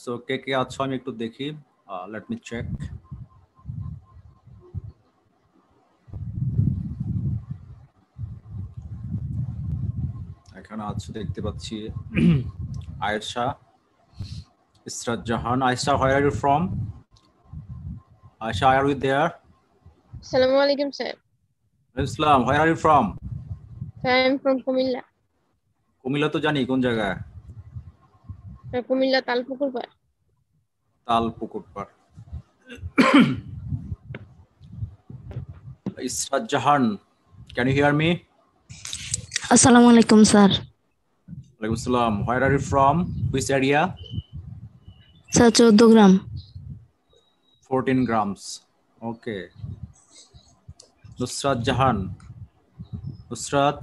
So কে কে আছো আমি একটু দেখি, লেট মি চেক। এখানে আছো দেখতে পাচ্ছি আয়েশা, ইসরাত জাহান। Ayesha, where are you from? Aisha, are you there? Assalamu alaikum, sir. Islam, where are you from? Sir, I am from Kumilla. Comilla তো জানি, কোন জায়গায়? Sir, Kumilla Talpukur Par. Talpukur পাড়। ইসরাত জাহান, can you hear me? Assalamu alaikum, sir. Walaikum salam. Where are you from? Which area? Sir, 14 gram. 14 grams. Okay. Nusrat Jahan. Nusrat,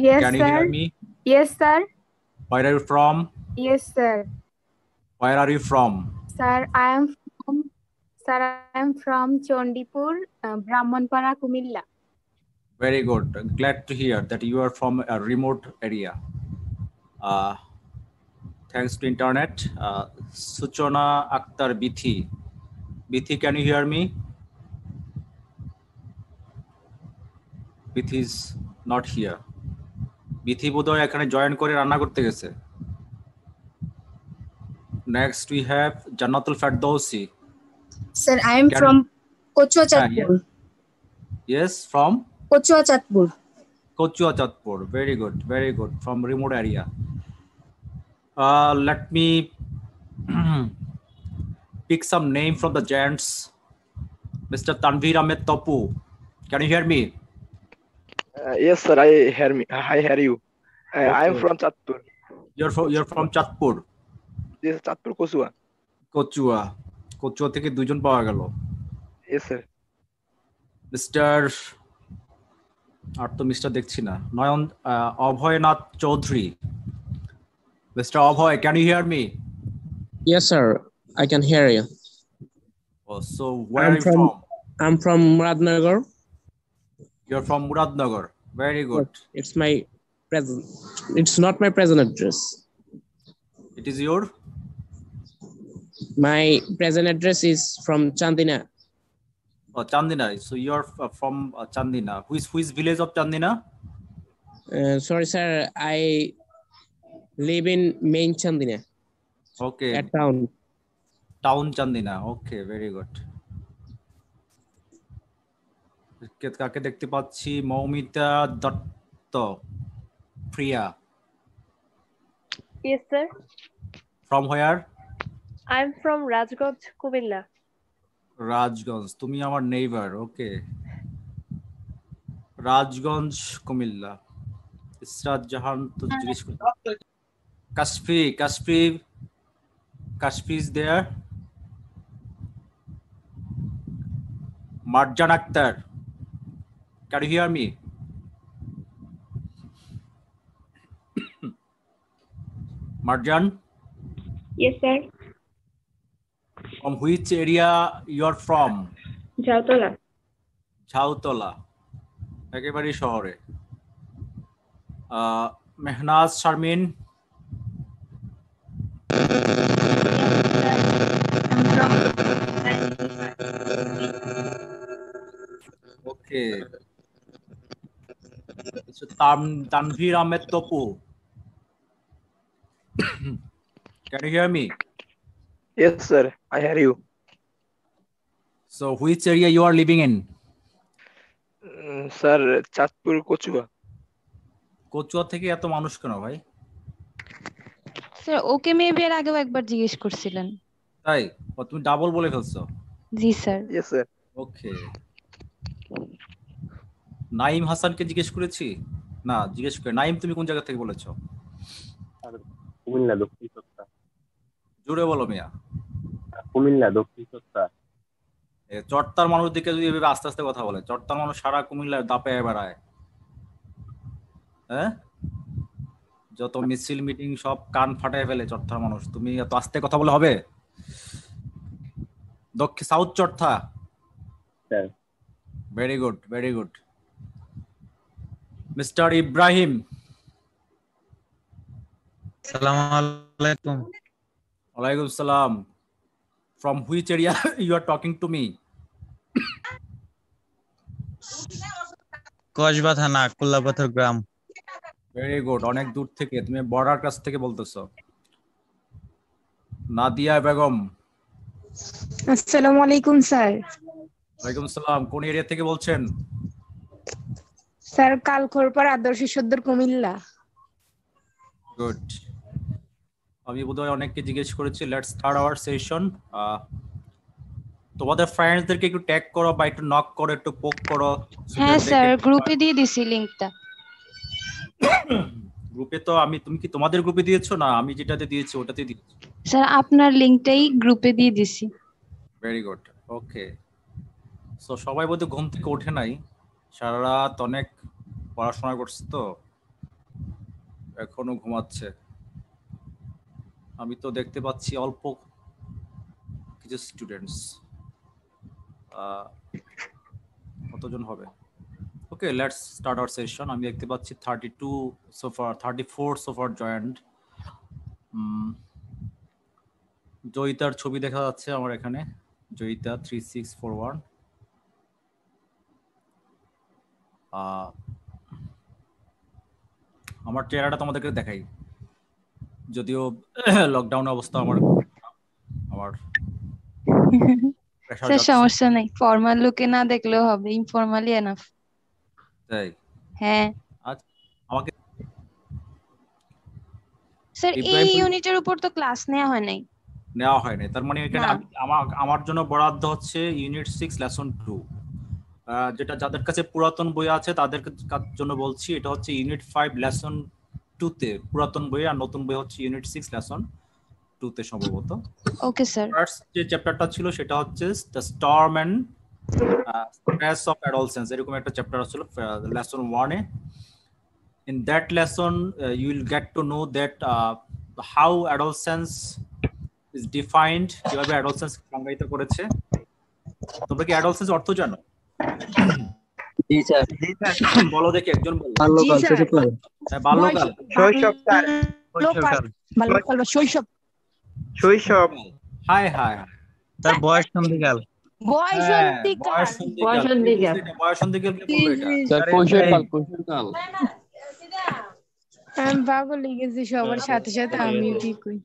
Yes, can you sir. hear me? Yes, sir. Where are you from? Yes, sir. Where are you from? Sir, I am from Chondipur, Brahmanpara, Kumilla. Very good. Glad to hear that you are from a remote area. Thanks to internet. Suchona Akhtar Bithi. Bithi, can you hear me? Bithi is not here. Bithi বোধহয় এখানে join করে রান্না করতে গেছে। Next we have Jannatul Ferdowsi. Sir, I am from Kochua Chatpur. Yes, from Kochua Chatpur. Kochua Chatpur. Very good. From remote area. Let me pick some name from the giants. Mr. Tanvir Ahmed Topu. Can you hear me? Yes, sir. I hear you. I am Okay. from Chatpur. You're from Chatpur. This is Chatpur Kochua. Kochua থেকে দুইজন পাওয়া গেল। Yes, sir. Mister, আর তো mister দেখছি না, নয়ন Abhaynath Chowdhury. Mr. Abhay, can you hear me? Yes, sir. I can hear you. Oh, so where are you from? I'm from Muradnagar. You're from Muradnagar. Very good. It's my present. It's not my present address. It is your? My present address is from Chandina. Oh, Chandina. So you're from Chandina. Which village of Chandina? Sorry, sir. I live in main Chandina. Okay. At town. Town Chandina. Okay, very good. কাকে দেখতে পাচ্ছি? মৌমিতা দত্ত, প্রিয়া। Yes, sir. From where? I'm from Rajganj, Kumilla. Rajganj, তুমি আমার neighbour. ওকে, রাজগঞ্জ কুমিল্লা। ইসরাত জাহান তো জিজ্ঞেস করতে। Kashfi is there? Marjan Akter, can you hear me? Marjan? Yes, sir. From which area you are from? Jautola. Jhautala, একেবারে শহরে। মেহনাজ শারমিন। ওকে। Tanvir Ahmed Tapu, can you hear me? Yes, sir. I hear you. So which area you are living in? Sir, Chatpur Kochua. Kachua থেকে এত মানুষ কেন ভাই? Sir okay maybe এর আগেও একবার জিজ্ঞেস করছিলেন। তাই? তুমি ডাবল বলে ফেলছো। জি স্যার। Yes, sir. ওকে। নাইম হাসানকে জিজ্ঞেস করেছি? না, জিজ্ঞেস করে। নাইম, তুমি কোন জায়গা থেকে বলেছো? কুমিল্লা দক্ষিণ চট্টা। জোরে বলো মিয়া। কুমিল্লা দক্ষিণ চট্টা। চট্টার মানুষ দিকে যদি এভাবে আস্তে আস্তে কথা বলে, চট্টার মানুষ সারা কুমিল্লার দাপে বেড়ায়। হ্যাঁ, যত মিছিল মিটিং সব কান ফাটায় ফেলে চট্টার মানুষ। তুমি এত আস্তে কথা বলে হবে? দক্ষিণ সাউথ চট্টা। Very good. মিস্টার ইব্রাহিম। আসসালামু আলাইকুম। Walaikum salam. From which area you are talking to me? Kasba থানা কুল্লাপাথর গ্রাম। Very good. অনেক দূর থেকে তুমি বর্ডার কাছ থেকে বলতেছো। নাদিয়া বেগম। আসসালামু আলাইকুম স্যার। ওয়ালাইকুম সালাম। কোন এরিয়া থেকে বলছেন? স্যার কালখোরপাড় আদর্শ সদর কুমিল্লা। গুড। আমি বোধহয় অনেককে জিজ্ঞেস করেছি। Let's start our session. তোমাদের ফ্রেন্ডসদেরকে একটু ট্যাগ করো বা একটু নক করো, একটু পোক করো। হ্যাঁ স্যার, গ্রুপে দিয়ে দিছি লিংকটা। গ্রুপে তো তুমি কি তোমাদের গ্রুপে দিয়েছো না আমি যেটাতে দিয়েছি ওটাতে দিয়েছি? স্যার আপনার লিংকটাই গ্রুপে দিয়ে দিছি। Very good. ওকে। সো সবাই বোধহয় ঘুম থেকে ওঠে নাই, সারা রাত অনেক পড়াশোনা করছে তো এখনো ঘুমাচ্ছে। আমি তো দেখতে পাচ্ছি অল্প কিছু স্টুডেন্টস। কতজন হবে? ওকে, লেটস স্টার্ট আওয়ার সেশন। আমি দেখতে পাচ্ছি 32 so far, 34 so far joined. জয়িতার ছবি দেখা যাচ্ছে আমার এখানে। জয়িতা 3641। আমার চেহারাটা তোমাদেরকে দেখাই, যদিও লকডাউন অবস্থা আমার স্যার সমস্যা নাই, ফর্মাল লুকে না দেখলেও হবে, ইনফর্মালি এনাফ। তাই? হ্যাঁ। আচ্ছা, আমাকে স্যার এই ইউনিটের উপর তো ক্লাস নেওয়া হয় নাই। তার মানে এখানে আমার জন্য বরাদ্দ হচ্ছে ইউনিট 6 লেসন 2, যেটা যাদের কাছে পুরাতন বই আছে তাদের জন্য বলছি। এটা হচ্ছে ইউনিট 5 লেসন 2 তে পুরাতন বই, আর নতুন বই হচ্ছে ইউনিট 6 লেসন 2 তে সম্ভবত। Okay sir. ফার্স্ট যে চ্যাপ্টারটা ছিল সেটা হচ্ছে the storm and stress of adolescence, এরকম একটা চ্যাপ্টার ছিল লেসন 1 এ। In that lesson you will get to know that how adolescence is defined, কিভাবে adolescence সংজ্ঞায়িত করেছে। তোমরা কি adolescence অর্থ জানো? জি স্যার। বলো দেখি, একজন বলো। বাল্যকাল, শৈশবকাল। বাল্যকাল, শৈশবকাল, বাল্যকাল বা শৈশব। শৈশব। High high. তার বয়স সন্ধিকাল। বয়সন্ধিকাল কে বললো এটা? স্যার কৈশোরকাল। আমি পাগল হয়ে গেছি, সবার সাথে সাথে আমি ঠিক কই।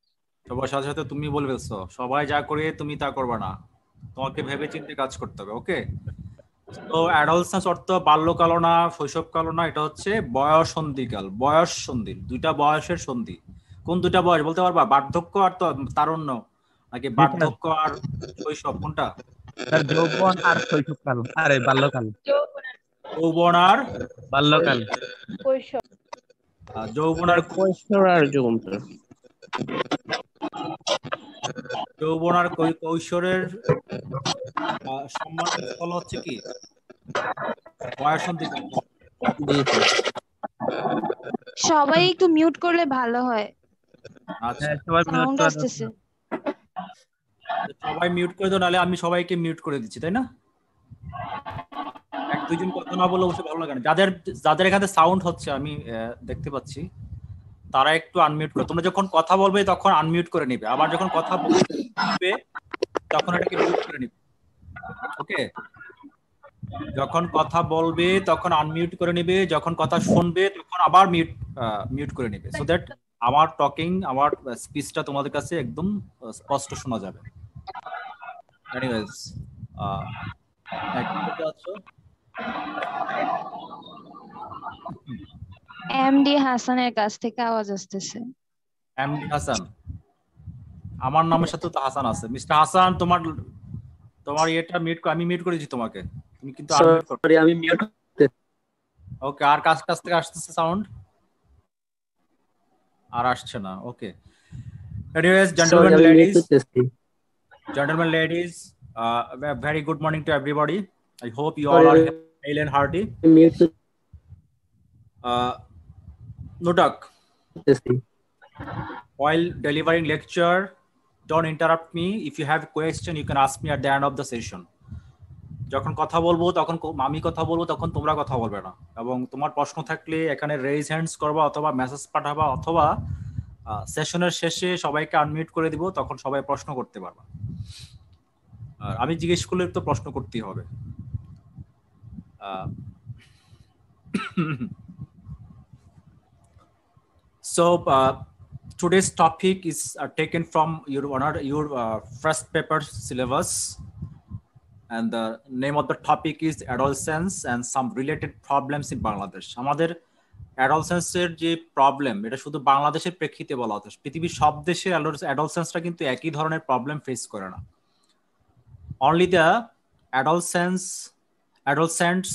সবার সাথে সাথে তুমি বলে ফেলছো। সবাই যা করে তুমি তা করবে না, তোমাকে ভেবে চিন্তে কাজ করতে হবে। ওকে, তো অ্যাডোলেসেন্স অর্থ বাল্যকাল না, শৈশবকাল না, এটা হচ্ছে বয়ঃসন্ধিকাল। বয়স সন্ধি, দুইটা বয়সের সন্ধি। কোন দুইটা বয়স বলতে পারবা? বার্ধক্য আর তারুণ্য, নাকি বার্ধক্য আর শৈশব? কোনটা? যৌবন আর শৈশবকাল, আরে বাল্যকাল। যৌবন আর বাল্যকাল। কৈশোর। যৌবন আর কৈশোর আর যৌবন। যৌবন আর কৈশোরের সম্মানিত ফল হচ্ছে কি? বয়ঃসন্ধিকাল। সবাই একটু মিউট করলে ভালো হয়। আচ্ছা, সাউন্ড আসতেছে। সবাই মিউট করে দাও, নাহলে আমি সবাইকে মিউট করে দিচ্ছি, তাই না? এক দুইজন কথা না বলে বসে ভালো লাগে না। যাদের এখানে সাউন্ড হচ্ছে আমি দেখতে পাচ্ছি, তারা একটু আনমিউট করো। তোমরা যখন কথা বলবে তখন আনমিউট করে নিবে, আবার যখন কথা বলবে তখন এটাকে মিউট করে নিবে। ওকে, যখন কথা বলবে তখন আনমিউট করে নিবে, যখন কথা শুনবে তখন আবার মিউট করে নিবে, সো দ্যাট আমার টকিং, আমার স্পিচটা তোমাদের কাছে একদম স্পষ্ট শোনা যাবে। এনিওয়েজ, এমডি হাসানের কাছ থেকে আওয়াজ আসতেছে। এমডি হাসান? আমার নামের সাথে তো হাসান আছে। মিস্টার হাসান, তোমার এটা আমি মিউট করেছি তোমাকে, তুমি কিন্তু সরি আমি মিউট। ওকে, আর কাছ থেকে আসতেছে সাউন্ড, আর আসছে না। ওকে, anyways, gentlemen ladies, very good morning to everybody. I hope you all are hale and hearty. No talk. While delivering lecture, don't interrupt me. If you have a question, you can ask me at the end of the session. যখন কথা বলবো তখন আমি কথা বলবো, তখন তোমরা কথা বলবে না। এবং তোমার প্রশ্ন থাকলে এখানে রেইজ হ্যান্ডস করবা, অথবা মেসেজ পাঠাবা, অথবা সেশনের শেষে সবাইকে আনমিউট করে দিব, তখন সবাই প্রশ্ন করতে পারবে। আর আমি জিজ্ঞেস করলে তো প্রশ্ন করতেই হবে। So today's topic is taken from your first paper syllabus, and the name of the topic is adolescence and some related problems in Bangladesh. আমাদের অ্যাডolescence-এর যে প্রবলেম, এটা শুধু বাংলাদেশের প্রেক্ষিতে বলা হচ্ছে, পৃথিবীর সব দেশে অ্যাডolescence-টা কিন্তু একই ধরনের প্রবলেম ফেস করে না। Only the adolescents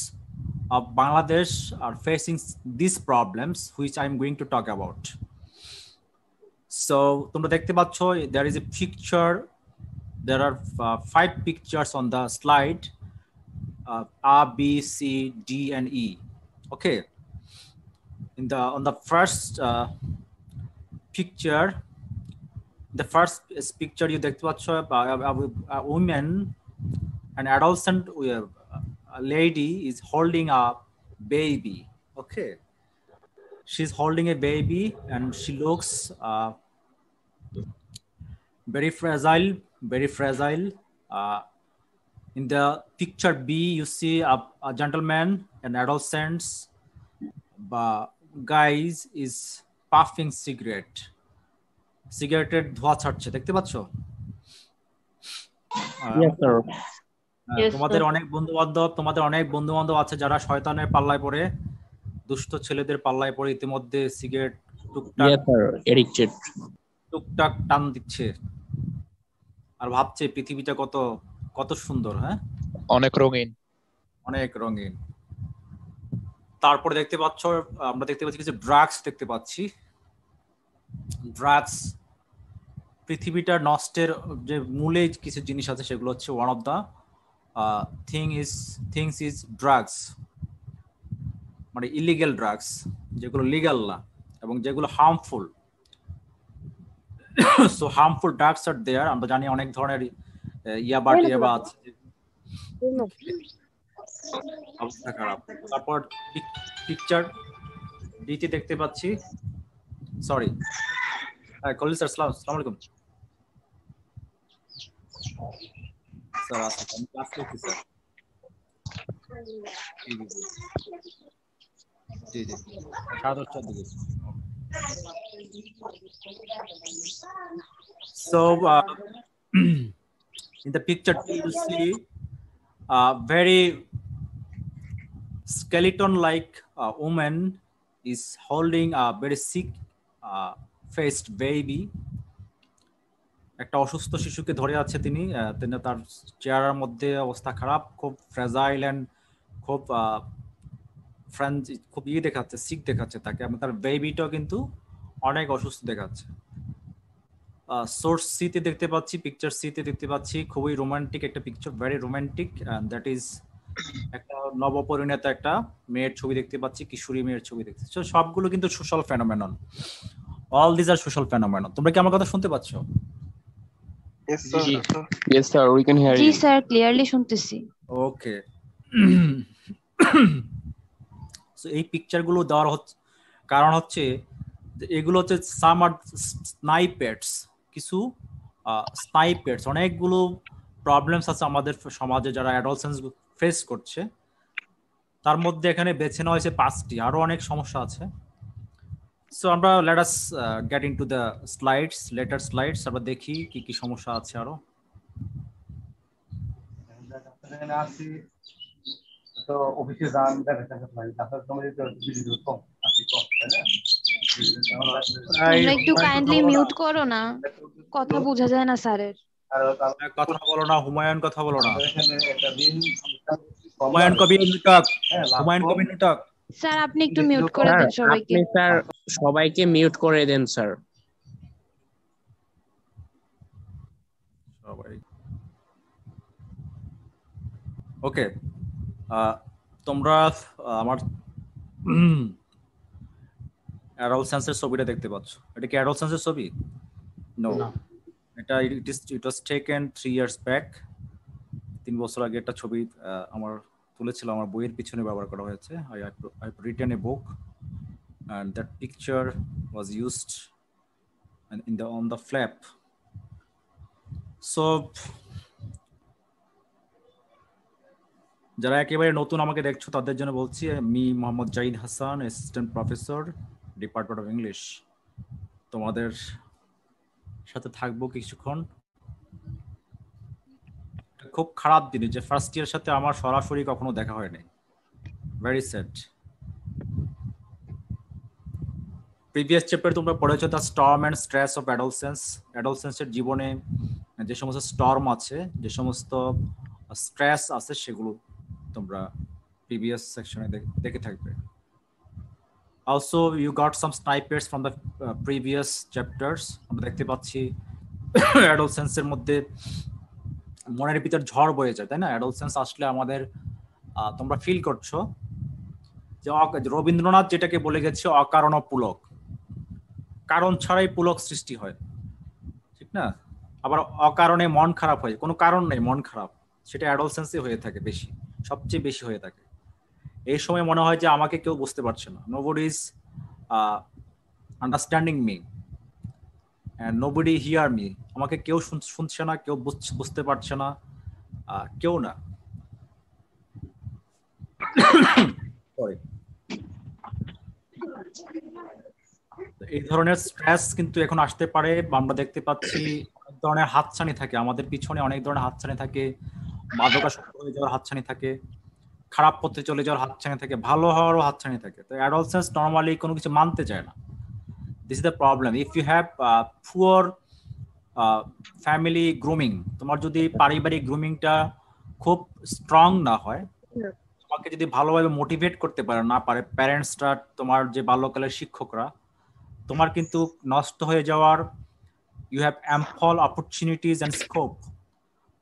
of Bangladesh are facing these problems, which I'm going to talk about. So তোমরা দেখতে পাচ্ছ, there is a picture. There are 5 pictures on the slide, A, B, C, D, and E. Okay. On the first picture, you দেখতে পাচ্ছ a woman, an adolescent lady is holding a baby. Okay. She's holding a baby and she looks very fragile. In the picture B, you see a gentleman, an adolescent guys is puffing cigarette ধোঁয়া ছাড়ছে, দেখতে পাচ্ছ? তোমাদের অনেক বন্ধু বান্ধব আছে যারা শয়তানের পাল্লায় পড়ে, দুষ্ট ছেলেদের পাল্লায় পড়ে ইতিমধ্যে সিগারেট টুকটাক টান দিচ্ছে আর ভাবছে পৃথিবীটা কত সুন্দর। হ্যাঁ, অনেক রঙিন। তারপরে আমরা দেখতে পাচ্ছি কিছু ড্রাগস দেখতে পাচ্ছি। ড্রাগস পৃথিবীটার নষ্টের যে মূলে কিছু জিনিস আছে, সেগুলো হচ্ছে one of the things is drugs, মানে ইলিগাল ড্রাগস, যেগুলো লিগাল না এবং যেগুলো harmful. So harmful drugs are there. আমরা জানি অনেক ধরনের ইয়াবা আছে, অবস্থা খারাপ। তারপর পিকচার ডিতে দেখতে পাচ্ছি, সরি কলিল স্যার, আসসালামু আলাইকুম স্যার। আমি ক্লাস করছি স্যার। জি 10:30 দিকে। So in the picture you see a very skeleton-like woman is holding a very sick faced baby. একটা অসুস্থ শিশুকে ধরে আছে তিনি। তার চেহারার মধ্যে অবস্থা খারাপ, খুব ফ্রেজাইল এন্ড খুব দেখাচ্ছে, সিক দেখাচ্ছে তাকে, এবং তার বেবিটাও কিন্তু অনেক অসুস্থ দেখাচ্ছে। সোর্স সিতে দেখতে পাচ্ছি, পিকচার সিতে দেখতে পাচ্ছি খুবই রোমান্টিক একটা picture, very romantic. That is একটা নবপরিণত একটা মেয়ের ছবি দেখতে পাচ্ছি, কিশোরী মেয়ের ছবি দেখতে। সবগুলো কিন্তু social phenomenon, all this are social phenomenon. তোমরা কি আমার কথা শুনতে পাচ্ছ? Yes sir, we can hear you. G sir, clearly শুনতেছি। ওকে। সো এই পিকচারগুলো দেওয়ার কারণ হচ্ছে এগুলো হচ্ছে সাম আর স্নাইপেটস, কিছু স্নাইপেটস। অনেকগুলো প্রবলেমস আছে আমাদের সমাজে যারা অ্যাডolescence ফেস করছে, তার মধ্যে এখানে বেছে নেওয়া হয়েছে 5টি, আরো অনেক সমস্যা আছে। সো আমরা let us gate into the letter slides. আমরা দেখি কি কি সমস্যা আছে আরো। তো অফিসে যান, তোমরা একটু কাইন্ডলি মিউট করো না, কথা বোঝা যায় না স্যারের। কথা বলো না, হুমায়ুন কথা বলো না। হুমায়ুন কবির নাটক। স্যার আপনি একটু মিউট করে দেন সবাইকে। আপনি স্যার সবাইকে মিউট করে দেন স্যার। ওকে, তোমরা আমার অ্যাডolescence-এর ছবিটা দেখতে পাচ্ছ। এটা কি অ্যাডolescence-এর ছবি? নো, এটা ইট ওয়াজ টেকেন 3 years ব্যাক। 3 বছর আগে একটা ছবি আমার তুলেছিল, আমার বইয়ের পিছনে ব্যবহার করা হয়েছে। I have written a book and that picture was used and on the flap. So যারা একেবারে নতুন আমাকে দেখছো তাদের জন্য বলছি, আমি Mohammad Zahid Hasan, assistant professor, department of English. তোমাদের সাথে থাকবো কিছুক্ষণ। খুব খারাপ দিন যে ফার্স্ট ইয়ার সাথে আমার সরাসরি কখনো দেখা হয়নি, ভেরি স্যাড। প্রিভিয়াস চ্যাপ্টার তোমরা পড়েছো the storm and stress of adolescence. অ্যাডোলসেন্সের জীবনে যে সমস্ত স্টর্ম আছে, যে সমস্ত স্ট্রেস আছে, সেগুলো তোমরা প্রিভিয়াস সেকশনে দেখে থাকবে। Also you got some snipers from the previous chapters. আমরা দেখতে পাচ্ছি অ্যাডোলসেন্সের মধ্যে মনের ভিতর ঝড় বয়ে যায়, তাই না? অ্যাডোলসেন্স আসলে আমাদের তোমরা ফিল করছো যে রবীন্দ্রনাথ যেটাকে বলে গেছে অকারণ পুলক, কারণ ছাড়াই পুলক সৃষ্টি হয়, ঠিক না? আবার অকারণে মন খারাপ হয়, কোনো কারণ নেই মন খারাপ, সেটা অ্যাডোলসেন্সে হয়ে থাকে বেশি, সবচেয়ে বেশি হয়ে থাকে। এই সময় মনে হয় যে আমাকে কেউ বুঝতে পারছে না, nobody is understanding me and nobody hear me, আমাকে কেউ শুনছে না, কেউ বুঝতে পারছে না, কেউ না। এই ধরনের স্ট্রেস কিন্তু এখন আসতে পারে। আমরা দেখতে পাচ্ছি অনেক ধরনের হাতছানি থাকে আমাদের পিছনে, অনেক ধরনের হাতছানি থাকে, মাদকাসক্ত হয়ে যাওয়ার হাতছানি থাকে, খারাপ পথে চলে যাওয়ার হাতছানি থাকে, ভালো হওয়ারও হাতছানি থাকে। তো অ্যাডোলসেন্স নর্মালি কোনো কিছু মানতে চায় না। This is the problem. If you have poor family grooming, তোমার যদি পারিবারিক গ্রুমিংটা খুব স্ট্রং না হয়, তোমাকে যদি ভালোভাবে মোটিভেট করতে পারে না পারে প্যারেন্টসরা, তোমার যে বাল্যকালের শিক্ষকরা, তোমার কিন্তু নষ্ট হয়ে যাওয়ার, you have ample opportunities and scope,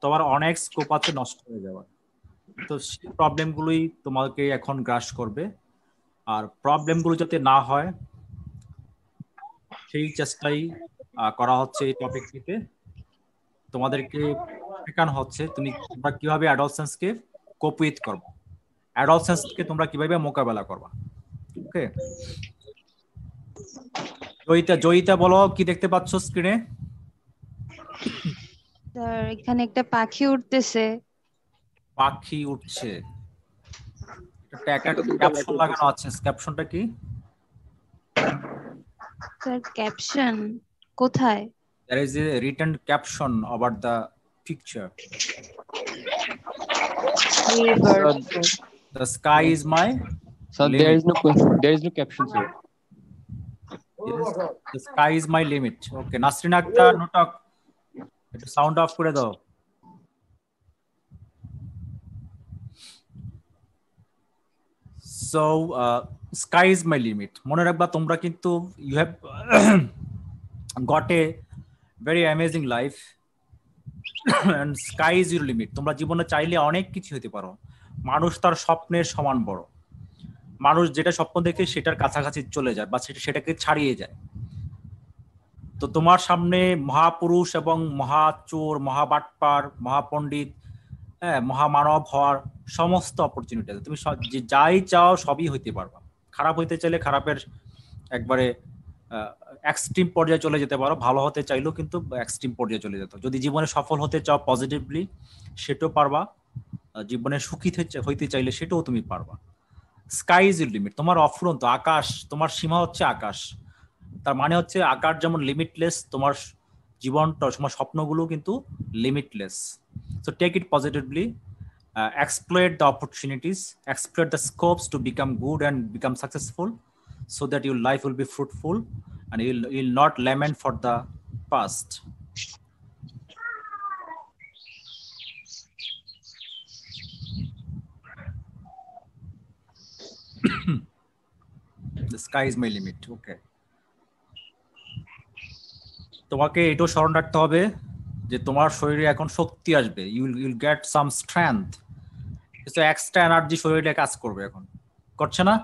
তোমার অনেক স্কোপ আছে নষ্ট হয়ে যাওয়ার। তো সেই প্রবলেমগুলোই তোমাকে এখন গ্রাস করবে। আর প্রবলেমগুলো যাতে না হয় সেই চেষ্টাই করা হচ্ছে এই টপিকটিতে। তোমাদেরকে শেখানো হচ্ছে তোমরা কিভাবে অ্যাডোলসেন্সকে কোপ উইথ করবে, অ্যাডোলসেন্সকে তোমরা কিভাবে মোকাবেলা করবা। ওকে, জয়িতা বলো, কি দেখতে পাচ্ছ স্ক্রিনে? স্যার এখানে একটা পাখি উঠতেছে। পাখি উঠছে, একটা ক্যাপশন লাগানো আছে, ক্যাপশনটা কি স্যার? ক্যাপশন কোথায়? There is a written caption about the picture. The sky is my So limit. there is no caption, sir. Yes, the sky is my limit. Okay, Nasrin Akhtar, no talk. একটু sound of করে দাও। So sky is my limit, মনে রাখবা তোমরা কিন্তু you have got a very amazing life and sky is your limit. তোমরা জীবনে চাইলে অনেক কিছু হতে পারো। মানুষ তার স্বপ্নের সমান বড়, মানুষ যেটা স্বপ্ন দেখে সেটার কাছাকাছি চলে যায় বা সেটাকে ছাড়িয়ে যায়। তো তোমার সামনে মহাপুরুষ এবং মহাচোর, মহাবাটপার, মহাপণ্ডিত, হ্যাঁ, মহামানব হওয়ার সমস্ত অপরচুনিটি আছে। তুমি যাই চাও সবই হইতে পারবা। খারাপ হইতে চাইলে খারাপের একবারে এক্সট্রিম পর্যায়ে চলে যেতে পারো, ভালো হতে চাইলেও কিন্তু এক্সট্রিম পর্যায়ে চলে যেত। যদি জীবনে সফল হতে চাও পজিটিভলি, সেটাও পারবা। জীবনে সুখী হইতে চাইলে সেটাও তুমি পারবা। স্কাই ইজ ইউর লিমিট, তোমার অফুরন্ত আকাশ, তোমার সীমা হচ্ছে আকাশ। তার মানে হচ্ছে আকাশ যেমন লিমিটলেস, তোমার জীবনটা, তোমার স্বপ্নগুলো কিন্তু limitless. So take it positively, exploit the opportunities, exploit the scopes to become good and become successful, so that your life will be fruitful and you'll not lament for the past. The sky is my limit. Okay. তোমাকে এটাও স্মরণ রাখতে হবে যে তোমার শরীরে এখন শক্তি আসবে, ইউল গেট সাম স্ট্রেংথ, কিছু এক্সট্রা এনার্জি শরীরে কাজ করবে। এখন করছে না?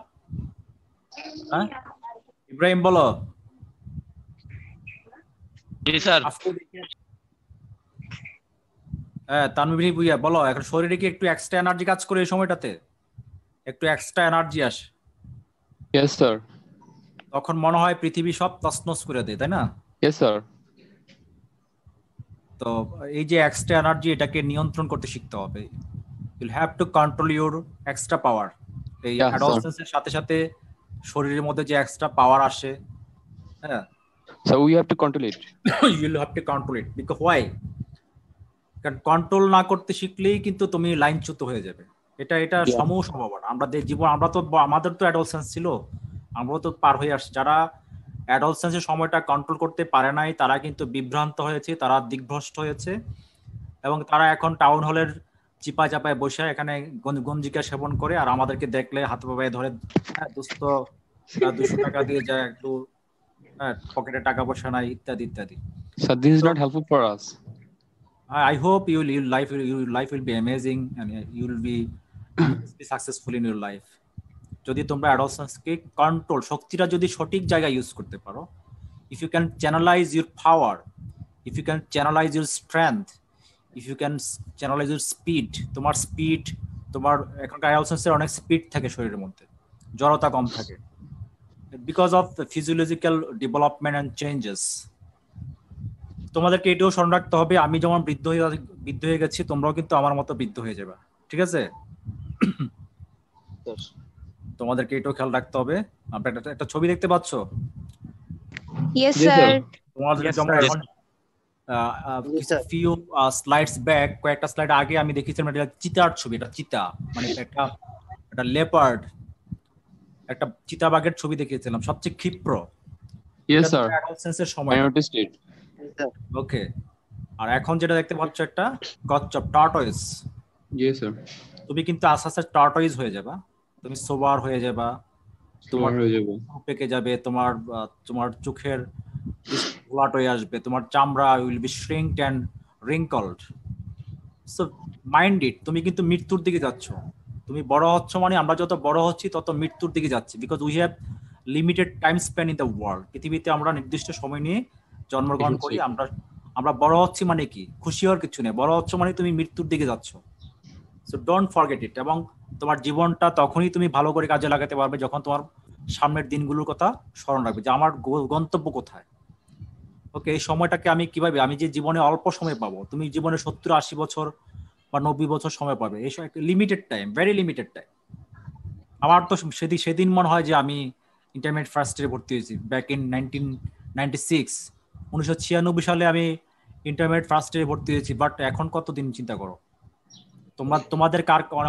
হ্যাঁ ইব্রাহিম বলো। জি স্যার। হ্যাঁ তানভীর ভুইয়া বলো, এখন শরীরে কি একটু এক্সট্রা এনার্জি কাজ করে এই সময়টাতে? একটু এক্সট্রা এনার্জি আসে। Yes, sir. তখন মনে হয় পৃথিবী সব তছনছ করে দেয়, তাই না? Yes, sir. তো এই যে এক্সট্রা এনার্জি, এটাকে নিয়ন্ত্রণ করতে শিখতে হবে। You'll have to control your extra পাওয়ার। এই Yeah, অ্যাডোলেসেন্সের সাথে সাথে শরীরের মধ্যে যে এক্সট্রা পাওয়ার আসে, হ্যাঁ, So we have to control it. You'll have to control it. Because why? কারণ কন্ট্রোল না করতে শিখলেই কিন্তু তুমি লাইনচ্যুত হয়ে যাবে। এটা Yeah. সমূহ সম্ভাবনা। জীবন আমরা তো আমাদের তো অ্যাডোলেসেন্স ছিল, আমরাও তো পার হয়ে আসছি। যারা অ্যাডোলেসেন্সের সময়টা কন্ট্রোল করতে পারে নাই, তারা কিন্তু বিভ্রান্ত হয়েছে, তারা দিকভ্রষ্ট হয়েছে, এবং তারা এখন টাউন হলের চিপায় চাপায় বসে এখানে গঞ্জিকা সেবন করে, আর আমাদেরকে দেখলে হাত পায়ে ধরে, দোস্ত 200 টাকা দিয়ে যায়, একটু পকেটে টাকা পয়সা নাই, ইত্যাদি ইত্যাদি। So this is not helpful for us. I hope your life will be amazing and you will be successful in your life. যদি তোমরা অ্যাডোলেসেন্সকে কন্ট্রোল শক্তিটা যদি সঠিক জায়গায় ইউজ করতে পারো, if you can channelize your power, if you can channelize your strength, if you can channelize your speed, তোমার speed, তোমার এখনকার অ্যাডোলেসেন্সের অনেক স্পিড থাকে শরীরের মধ্যে, জড়তা কম থাকে, because of the physiological development and changes. তোমাদেরকে এটাও স্মরণ রাখতে হবে, আমি যেমন বৃদ্ধ হয়ে গেছি, তোমরাও কিন্তু আমার মতো বৃদ্ধ হয়ে যাবে, ঠিক আছে? তোমাদেরকে এটাও খেয়াল রাখতে হবে। আপনারা একটা ছবি দেখতে পাচ্ছ? Yes, sir. তোমাদের যেমন এখন ফিউ স্লাইডস ব্যাক, কয়েকটা স্লাইড আগে আমি দেখেছিলাম এটা চিতার ছবি, এটা চিতা, মানে একটা লেপার্ড, একটা চিতাবাঘের ছবি দেখিয়েছিলাম, সবচেয়ে ক্ষিপ্র। Yes, sir. অ্যাডোলেসেন্সের সময়। I noticed it. ওকে। আর এখন যেটা দেখতে পাচ্ছ, একটা কচ্ছপ, টর্টয়েস। Yes, sir. তুমি কিন্তু আস্তে আস্তে টর্টয়েস হয়ে যাবা, তুমি সোবার হয়ে যাবা, তোমার পেকে যাবে, তোমার চোখের ফ্ল্যাট হয়ে আসবে, তোমার চামড়া will be shrinked and wrinkled. So mind it, তুমি কিন্তু মৃত্যুর দিকে যাচ্ছ। তুমি বড় হচ্ছ মানে আমরা যত বড় হচ্ছি তত মৃত্যুর দিকে যাচ্ছি, because we have limited time spend in the world. পৃথিবীতে আমরা নির্দিষ্ট সময় নিয়ে জন্মগ্রহণ করি। আমরা বড় হচ্ছি মানে কি? খুশি হওয়ার কিছু নেই, বড় হচ্ছ মানে তুমি মৃত্যুর দিকে যাচ্ছ। So don't forget it. এবং তোমার জীবনটা তখনই তুমি ভালো করে কাজে লাগাতে পারবে যখন তোমার সামনের দিনগুলোর কথা স্মরণ রাখবে, যে আমার গন্তব্য কোথায়। ওকে, এই সময়টাকে আমি কিভাবে, আমি যে জীবনে অল্প সময় পাবো, তুমি জীবনে 70-80 বছর বা 90 বছর সময় পাবে, এই limited time, very limited time. আমার তো সেদিন মনে হয় যে আমি ইন্টারমিডিয়েট ফার্স্ট ইয়ারে ভর্তি হয়েছি, ব্যাক ইন 1996 সালে আমি ইন্টারমিডিয়েট ফার্স্ট ইয়ারে ভর্তি হয়েছি। বাট এখন কতদিন চিন্তা করো, তোমাদের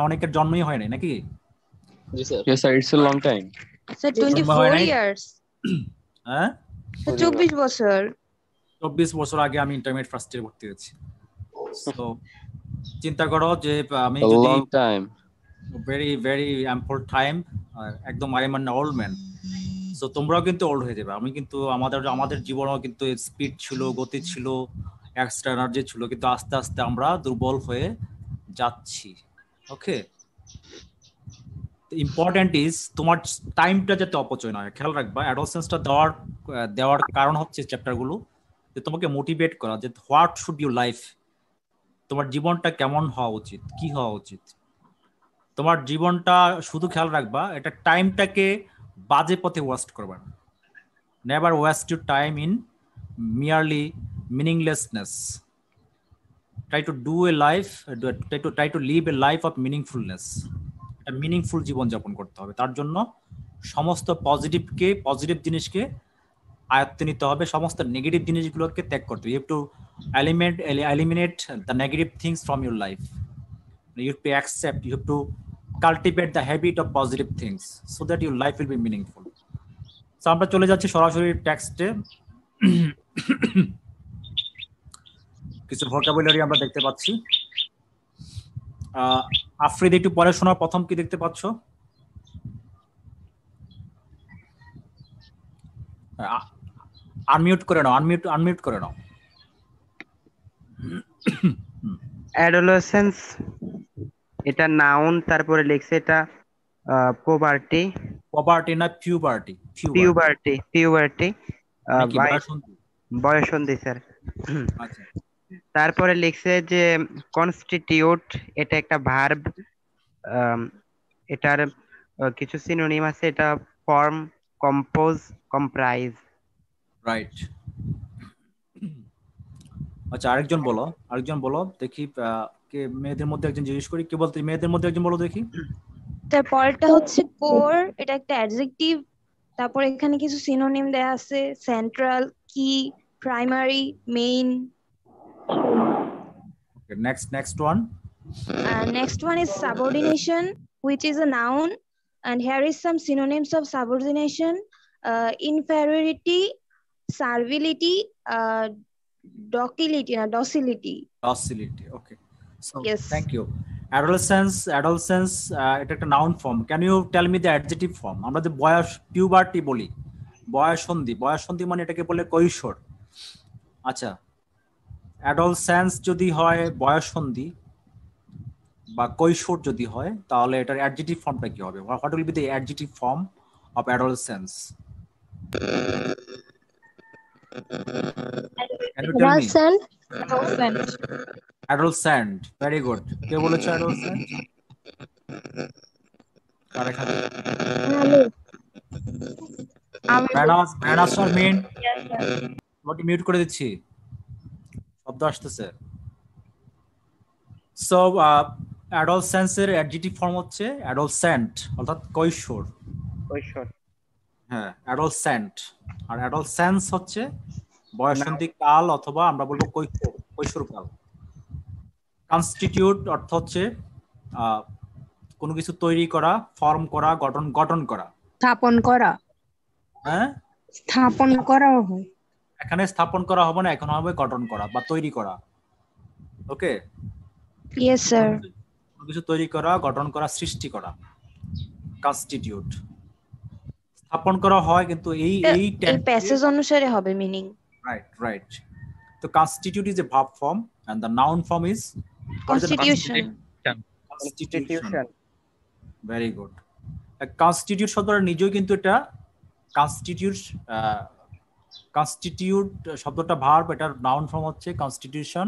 অনেকের জন্মই হয় নাই নাকি? Yes, sir. It's a long time. Sir, 24 years. হ্যাঁ, 24 বছর। 24 বছর আগে আমি ইন্টারমিডিয়েট ফার্স্ট ইয়ারে ভর্তি হয়েছি। সো চিন্তা করো যে আমি যদি long time. Very very ample time, একদম I am an old man. So তোমরাও কিন্তু ওল্ড হয়ে যাবে। আমি কিন্তু আমাদের জীবনেও কিন্তু স্পিড ছিল, গতি ছিল, এক্সট্রা এনার্জি ছিল, কিন্তু আস্তে আস্তে আমরা দুর্বল হয়ে যাচ্ছি। ওকে, ইম্পর্টেন্ট ইজ তোমার টাইমটা যাতে অপচয় না হয়, খেয়াল রাখবা। অ্যাডোলেসেন্সটা দেওয়ার কারণ হচ্ছে চ্যাপ্টারগুলো যে তোমাকে মোটিভেট করা, যে হোয়াট শুড ইউ লাইফ, তোমার জীবনটা কেমন হওয়া উচিত, কি হওয়া উচিত। তোমার জীবনটা শুধু খেয়াল রাখবা, এটা টাইমটাকে বাজে পথে ওয়েস্ট করবা না। Never waste your time in merely meaninglessness. Try to do a life, try to live a life of meaningfulness. একটা মিনিংফুল জীবনযাপন করতে হবে। তার জন্য সমস্ত পজিটিভ জিনিসকে আয়ত্তে নিতে হবে, সমস্ত নেগেটিভ জিনিসগুলোকে ত্যাগ করতে হবে। You have to eliminate the negative things from your life. You have to accept, you have to cultivate the habit of positive things so that your life will be meaningful. So আমরা চলে যাচ্ছি সরাসরি টেক্সটে। কিছু vocabulary আমরা দেখতে পাচ্ছি। আফ্রিদি, একটু পরে শোনার প্রথম কি দেখতে পাচ্ছ? আনমিউট করে নাও, আনমিউট করে নাও। অ্যাডোলেসেন্স এটা নাউন, তারপরে লিখছে এটা পোভার্টি না পিউবার্টি? বয়সন্ধি স্যার। তারপরে লিখছে যে কনস্টিটিউট, এটা একটা ভার্ব, এটার কিছু সিনোনিম আছে, এটা ফর্ম, কম্পোজ, কম্প্রাইজ। রাইট। আচ্ছা আরেকজন বলো দেখি কে মেয়েদের মধ্যে একজন জিজ্ঞেস করি কে বলতে মেয়েদের মধ্যে একজন বলো দেখি। তারপরটা হচ্ছে কোর, এটা একটা অ্যাডজেক্টিভ। তারপর এখানে কিছু সিনোনিম দেয়া আছে, সেন্ট্রাল, কি, primary, main. Okay, next one. Next one is subordination, which is a noun, and here is some synonyms of subordination: inferiority, servility, docility. Docility. Okay. So Yes. thank you. Adolescence, এটা একটা noun form. Can you tell me the adjective form? আমরা যে বয়স puberty বলি, বয়ঃসন্ধি মানে এটাকে বলে কৈশোর। আচ্ছা, অ্যাডোলসেন্স যদি হয় বয়ঃসন্ধি বা কৈশোর যদি হয় তাহলে এটার অ্যাডজেক্টিভ ফর্মটা কি হবে? What will be the adjective form of adolescence? Can you tell me? Adolescent. Very good. কে বলেছে adolescent? কারে খাবে? Bananas or mean? তোমাকে মিউট করে দিচ্ছি, শব্দ আসতেছে। সো অ্যাডোলসেন্স এর অ্যাডজেক্টিভ ফর্ম হচ্ছে অ্যাডোলসেন্ট, অর্থাৎ কৈশোর। হ্যাঁ, অ্যাডোলসেন্ট। আর অ্যাডোলসেন্স হচ্ছে বয়ঃসন্ধি কাল অথবা আমরা বলবো কৈশোরকাল। কনস্টিটিউট অর্থ হচ্ছে কোনো কিছু তৈরি করা, ফর্ম করা, গঠন করা, স্থাপন করা। হ্যাঁ, স্থাপন করা হয়। এখানে স্থাপন করা হবে না, এখন হবে গঠন করা বা তৈরি করা। ওকে, Yes sir. কোনো কিছু তৈরি করা, গঠন করা, সৃষ্টি করা, কনস্টিটিউট। স্থাপন করা হয় কিন্তু এই প্যাসেজ অনুসারে হবে meaning. Right. So constitute is a verb form and the noun form is Constitution. Very good. Constitute শব্দটা নিজেও কিন্তু এটা constitute শব্দটা ভার্ব, এটার নাউন ফর্ম হচ্ছে কনস্টিটিউশন।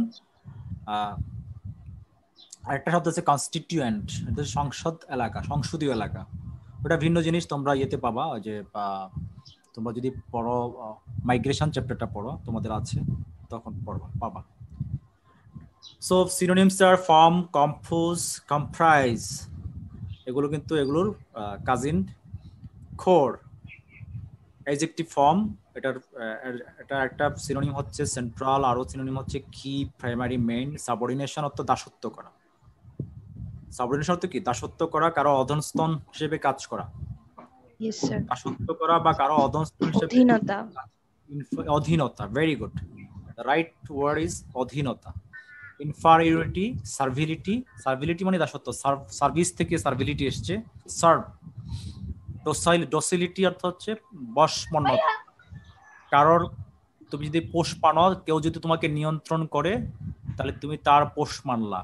আরেকটা শব্দ আছে কনস্টিটিউয়েন্ট, এটা সংসদীয় এলাকা। ওটা ভিন্ন জিনিস, তোমরা ইয়েতে পাবা, যে তোমরা যদি পড়ো মাইগ্রেশন চ্যাপ্টারটা পড়ো, তোমাদের আছে তখন পাবা। সো সিনোনিমস আর ফর্ম, কম্পোজ, কম্প্রাইজ, এগুলো কিন্তু এগুলোর কাজিন। কোর অ্যাডজেক্টিভ ফর্ম, এটা একটা সিনোনিম হচ্ছে সেন্ট্রাল, আরো সিনোনিম হচ্ছে কি, প্রাইমারি, মেইন। সাবঅর্ডিনেশন অর্থ দাসত্ব করা। সাবঅর্ডিনেশন অর্থ কি? দাসত্ব করা, কারো অধস্তন হিসেবে কাজ করা। Yes sir. দাসত্ব করা বা কারো অধস্তন হিসেবে অধীনতা। Very good, the right word is অধীনতা। ইনফারিয়রিটি, সার্ভিলিটি মানে দাসত্ব, সার্ভিস থেকে সার্ভিলিটি এসছে, সার্ভ। ডসিলিটি অর্থ হচ্ছে বশমনতা, কারোর তুমি যদি পোষ মানো, কেউ যদি তোমাকে নিয়ন্ত্রণ করে তাহলে তুমি তার পোষ মানলা,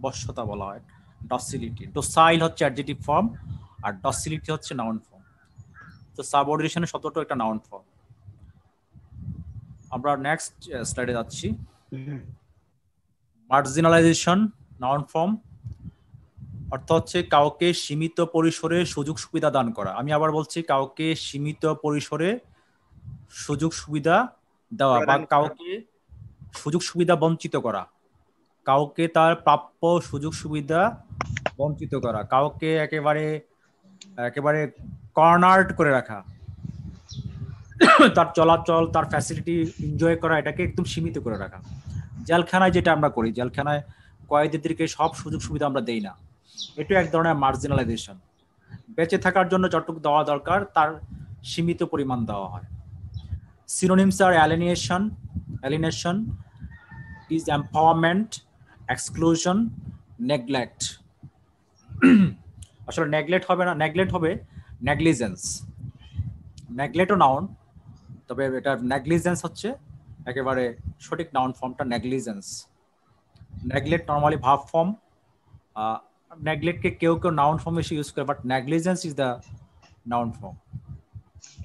বশ্যতা বলা হয় ডসিলিটি। ডোসাইল হচ্ছে অ্যাডজেক্টিভ ফর্ম আর ডসিলিটি হচ্ছে নাউন ফর্ম। তো সাবঅর্ডিনেশনের শব্দটা একটা নাউন ফর্ম। আমরা নেক্সট স্লাইডে যাচ্ছি। মার্জিনালাইজেশন, নাউন ফর্ম, অর্থ হচ্ছে কাউকে সীমিত পরিসরে সুযোগ সুবিধা দান করা। আমি আবার বলছি, কাউকে সীমিত পরিসরে সুযোগ সুবিধা দেওয়া বা কাউকে সুযোগ সুবিধা বঞ্চিত করা, কাউকে তার প্রাপ্য সুযোগ সুবিধা বঞ্চিত করা, কাউকে একেবারে কর্নার্ড করে রাখা, তার চলাচল, তার ফ্যাসিলিটি এনজয় করা, এটাকে একদম সীমিত করে রাখা। জেলখানায় যেটা আমরা করি, জেলখানায় কয়েদিদেরকে সব সুযোগ সুবিধা আমরা দেই না, এটা এক ধরনের মার্জিনালাইজেশন। বেঁচে থাকার জন্য যতটুকু দেওয়া দরকার তার সীমিত পরিমাণ দেওয়া হয়। সিনোনিমস আর alienation is empowerment, exclusion, neglect. আসলে নেগলেক্ট হবে না, নেগলেক্ট হবে নেগলিজেন্স। নেগলেক্টও নাউন, তবে এটা নেগলিজেন্স হচ্ছে একেবারে সঠিক নাউন ফর্মটা negligence. Neglect normally verb form, নেগলেক্টকে কেউ নাউন ফর্ম এসে ইউজ করে, but negligence is the noun form.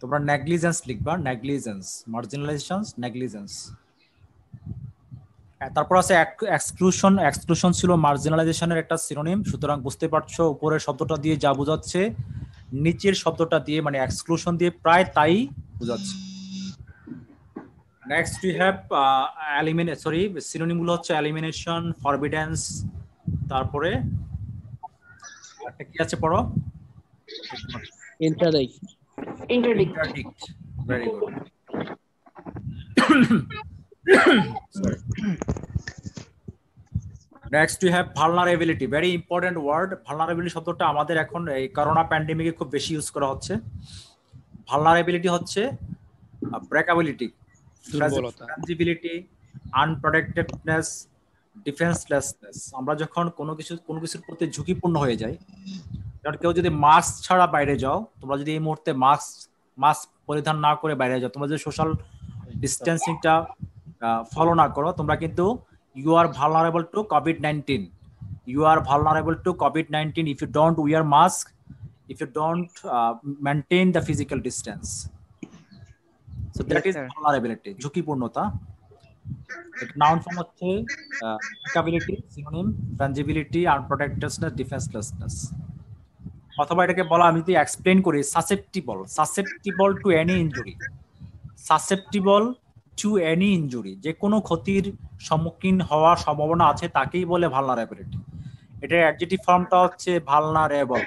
তোমরা নেগলিজেন্স লিখবা, নেগলিজেন্স, মার্জিনালাইজেশন, নেগলিজেন্স। তারপর আছে এক্সক্লুশন ছিল মার্জিনালাইজেশনের একটা সিনোনিম। সুতরাং বুঝতে পারছো উপরের শব্দটা দিয়ে যা বোঝাচ্ছে নিচের শব্দটা দিয়ে, মানে এক্সক্লুশন দিয়ে প্রায় তাই বোঝাচ্ছে। নেক্সট উই হ্যাভ সিনোনিম গুলো হচ্ছে এলিমিনেশন, ফরবিডেন্স, তারপরে একটা কি আছে পড়ো? Interdict. Interdict. Very good. Sorry. Next we have vulnerability. Very important word. Vulnerability শব্দটা আমাদের এখন এই করোনা প্যান্ডেমিকে খুব বেশি ইউজ করা হচ্ছে। Vulnerability হচ্ছে breakability, fragility, unprotectedness, defenselessness. আমরা যখন কোনো কিছুর প্রতি ঝুঁকিপূর্ণ হয়ে যাই, কারণ কেউ যদি মাস্ক ছাড়া বাইরে যাও, তোমরা যদি এই মুহূর্তে মাস্ক পরিধান না করে বাইরে যাও, তোমরা যদি সোশ্যাল ডিস্টেন্সিংটা ফলো না করো, তোমরা কিন্তু you are vulnerable to COVID-19. You are vulnerable to COVID-19 if you don't wear mask, if you don't maintain the physical distance. So that is vulnerability, ঝুঁকিপূর্ণতা। Noun form হচ্ছে breakability, synonym, fungibility, unprotectedness, defenselessness. অথবা এটাকে বলা, আমি যদি explain করি, susceptible to any injury, susceptible to any injury, যে কোনো ক্ষতির সম্মুখীন হওয়ার সম্ভাবনা আছে তাকেই বলে ভালনারেবিলিটি। এটার অ্যাডজেক্টিভ ফর্মটা হচ্ছে ভালনারেবল।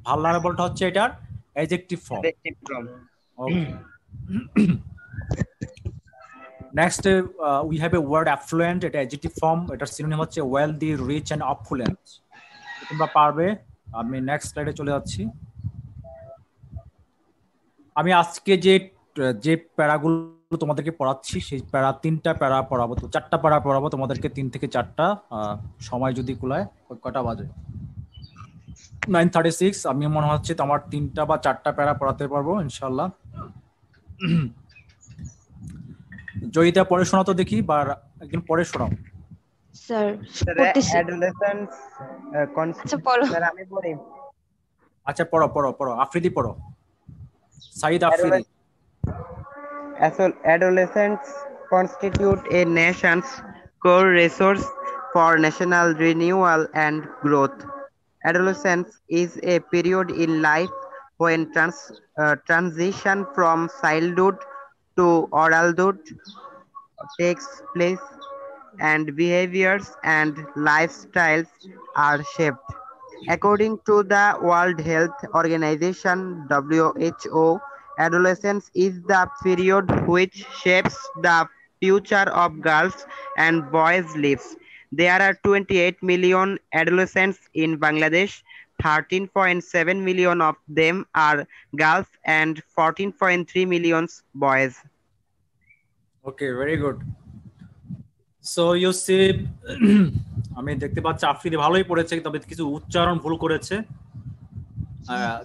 ভালনারেবলটা হচ্ছে এটার adjective form. Okay, next we have a word affluent. এটা অ্যাডজেক্টিভ ফর্ম, এটার সিনোনিম হচ্ছে ওয়েলদি, রিচ এন্ড অপফুলেন্ট। তোমরা পারবে। আমি নেক্সট স্লাইডে চলে যাচ্ছি। আমি আজকে যে প্যারাগুলো তোমাদেরকে পড়াচ্ছি, সেই তিনটা প্যারা পড়াবো, তো 4টা প্যারা পড়াবো তোমাদেরকে, 3 থেকে 4টা, সময় যদি কুলায়। কটা বাজে? 9:36। আমি মনে হচ্ছে আমার 3টা বা 4টা প্যারা পড়াতে পারবো ইনশাআল্লাহ। জয়িতা পড়ে শোনাও তো দেখি, বা একদিন পড়ে শোনাও। স্যার অ্যাডোলেসেন্স স্যার আমি পড়ি। আচ্ছা পড়ো। আফ্রিদি পড়ো, Saeed Afridi. Adolescents constitute a nation's core resource for national renewal and growth. Adolescence is a period in life when transition from childhood to adulthood takes place and behaviors and lifestyles are shaped. According to the World Health Organization, WHO, adolescence is the period which shapes the future of girls and boys' lives. There are 28 million adolescents in Bangladesh. 13.7 million of them are girls and 14.3 million boys. Okay, very good. So you see, আমি দেখতে পাচ্ছি আফ্রিদি ভালোই পড়েছে, তবে কিছু উচ্চারণ ভুল করেছে।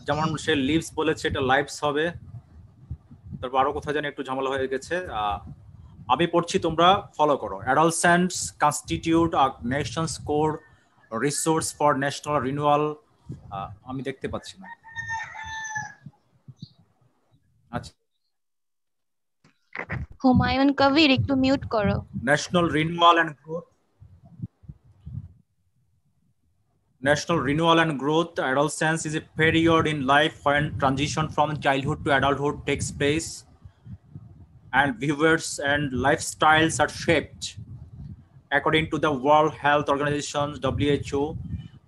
যেমন সে লিভস বলেছে, এটা লাইভস হবে। তারপর আরো কোথাও জানি একটু ঝামেলা হয়ে গেছে। আমি পড়ছি, তোমরা ফলো করো। Adolescents constitute a nation's core resource for national renewal. আমি দেখতে পাচ্ছি না। আচ্ছা, হুমায়ুন কবির একটু মিউট করো। National renewal and growth. National renewal and growth. Adolescence is a period in life when transition from childhood to adulthood takes place and behaviors and lifestyles are shaped. According to the World Health Organization, WHO,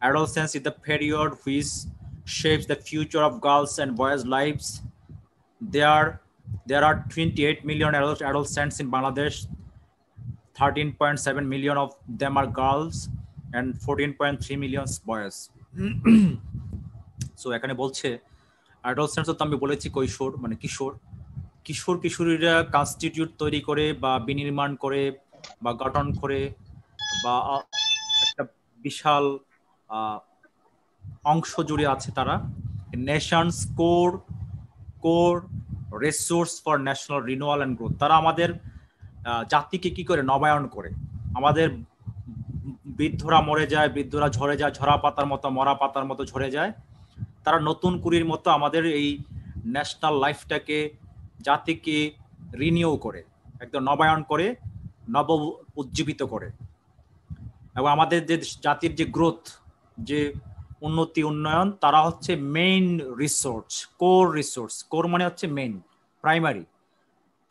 adolescence is the period which shapes the future of girls and boys' lives. There are 28 million adolescents in Bangladesh. 13.7 million of them are girls and 14.3 million boys. So এখানে বলছে adolescence, তো আমি বলেছি কৈশোর মানে কিশোরীরা constitute তৈরি করে বা বিনির্মাণ করে বা গঠন করে বা একটা বিশাল অংশ জুড়ে আছে তারা। Nations core resource for national renewal and growth. তারা আমাদের জাতিকে কি করে নবায়ন করে। আমাদের বৃদ্ধরা মরে যায়, বৃদ্ধরা ঝরে যায়, ঝরা পাতার মতো, মরা পাতার মতো ঝরে যায়। তারা নতুন কুড়ির মতো আমাদের এই ন্যাশনাল লাইফটাকে, জাতিকে রিনিউ করে, একদম নবায়ন করে, নব উজ্জীবিত করে। এবং আমাদের যে জাতির যে গ্রোথ, যে উন্নতি, উন্নয়ন, তারা হচ্ছে main resource, core resource. Core মানে হচ্ছে মেইন, প্রাইমারি।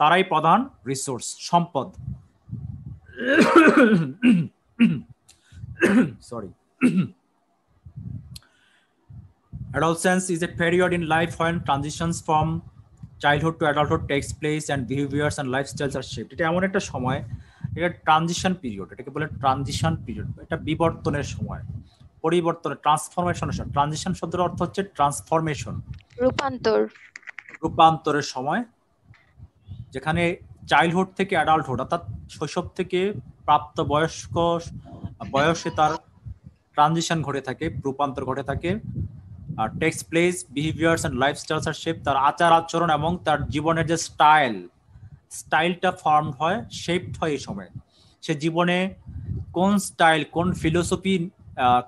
তারাই প্রধান রিসোর্স, সম্পদ। Sorry. Adolescence is a period in life when transitions from childhood to adulthood takes place and behaviors and lifestyles are shaped. এটা এমন একটা সময়, এটা ট্রানজিশন পিরিয়ড, এটাকে বলে ট্রানজিশন পিরিয়ড। এটা বিবর্তনের সময়, পরিবর্তনের, ট্রান্সফরমেশনের সময়। ট্রানজিশন শব্দের অর্থ হচ্ছে ট্রান্সফরমেশন, রূপান্তর, রূপান্তরের সময়, যেখানে চাইল্ডহুড থেকে অ্যাডাল্টহুড অর্থাৎ শৈশব থেকে প্রাপ্ত বয়স্ক বয়সে তার ট্রানজিশন ঘটে থাকে, রূপান্তর ঘটে থাকে। আর takes place, behaviours and lifestyles আর শেপ, তার আচার আচরণ এবং তার জীবনের যে স্টাইলটা ফর্ম হয়, শেপড হয় এই সময়। সে জীবনে কোন স্টাইল, কোন ফিলোসফি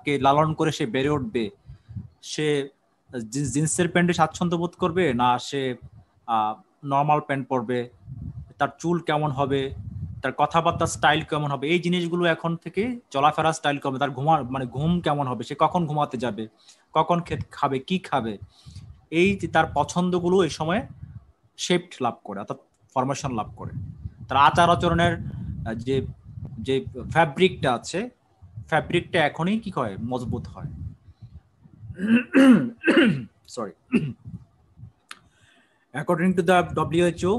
কে লালন করে সে বেড়ে উঠবে, সে জিন্সের প্যান্টে স্বাচ্ছন্দ্য বোধ করবে না সে নর্মাল প্যান্ট পরবে, তার চুল কেমন হবে, তার কথাবার্তার স্টাইল কেমন হবে, এই জিনিসগুলো এখন থেকে চলাফেরা স্টাইল কেমন, তার ঘুম কেমন হবে, সে কখন ঘুমাতে যাবে, কখন খাবে, কি খাবে, এই যে তার পছন্দগুলো এই সময় শেপড লাভ করে অর্থাৎ ফরমেশন লাভ করে। তার আচার আচরণের যে যে ফ্যাব্রিকটা আছে, ফ্যাব্রিকটা এখনই কি হয়, মজবুত হয়। Sorry. According to the WHO,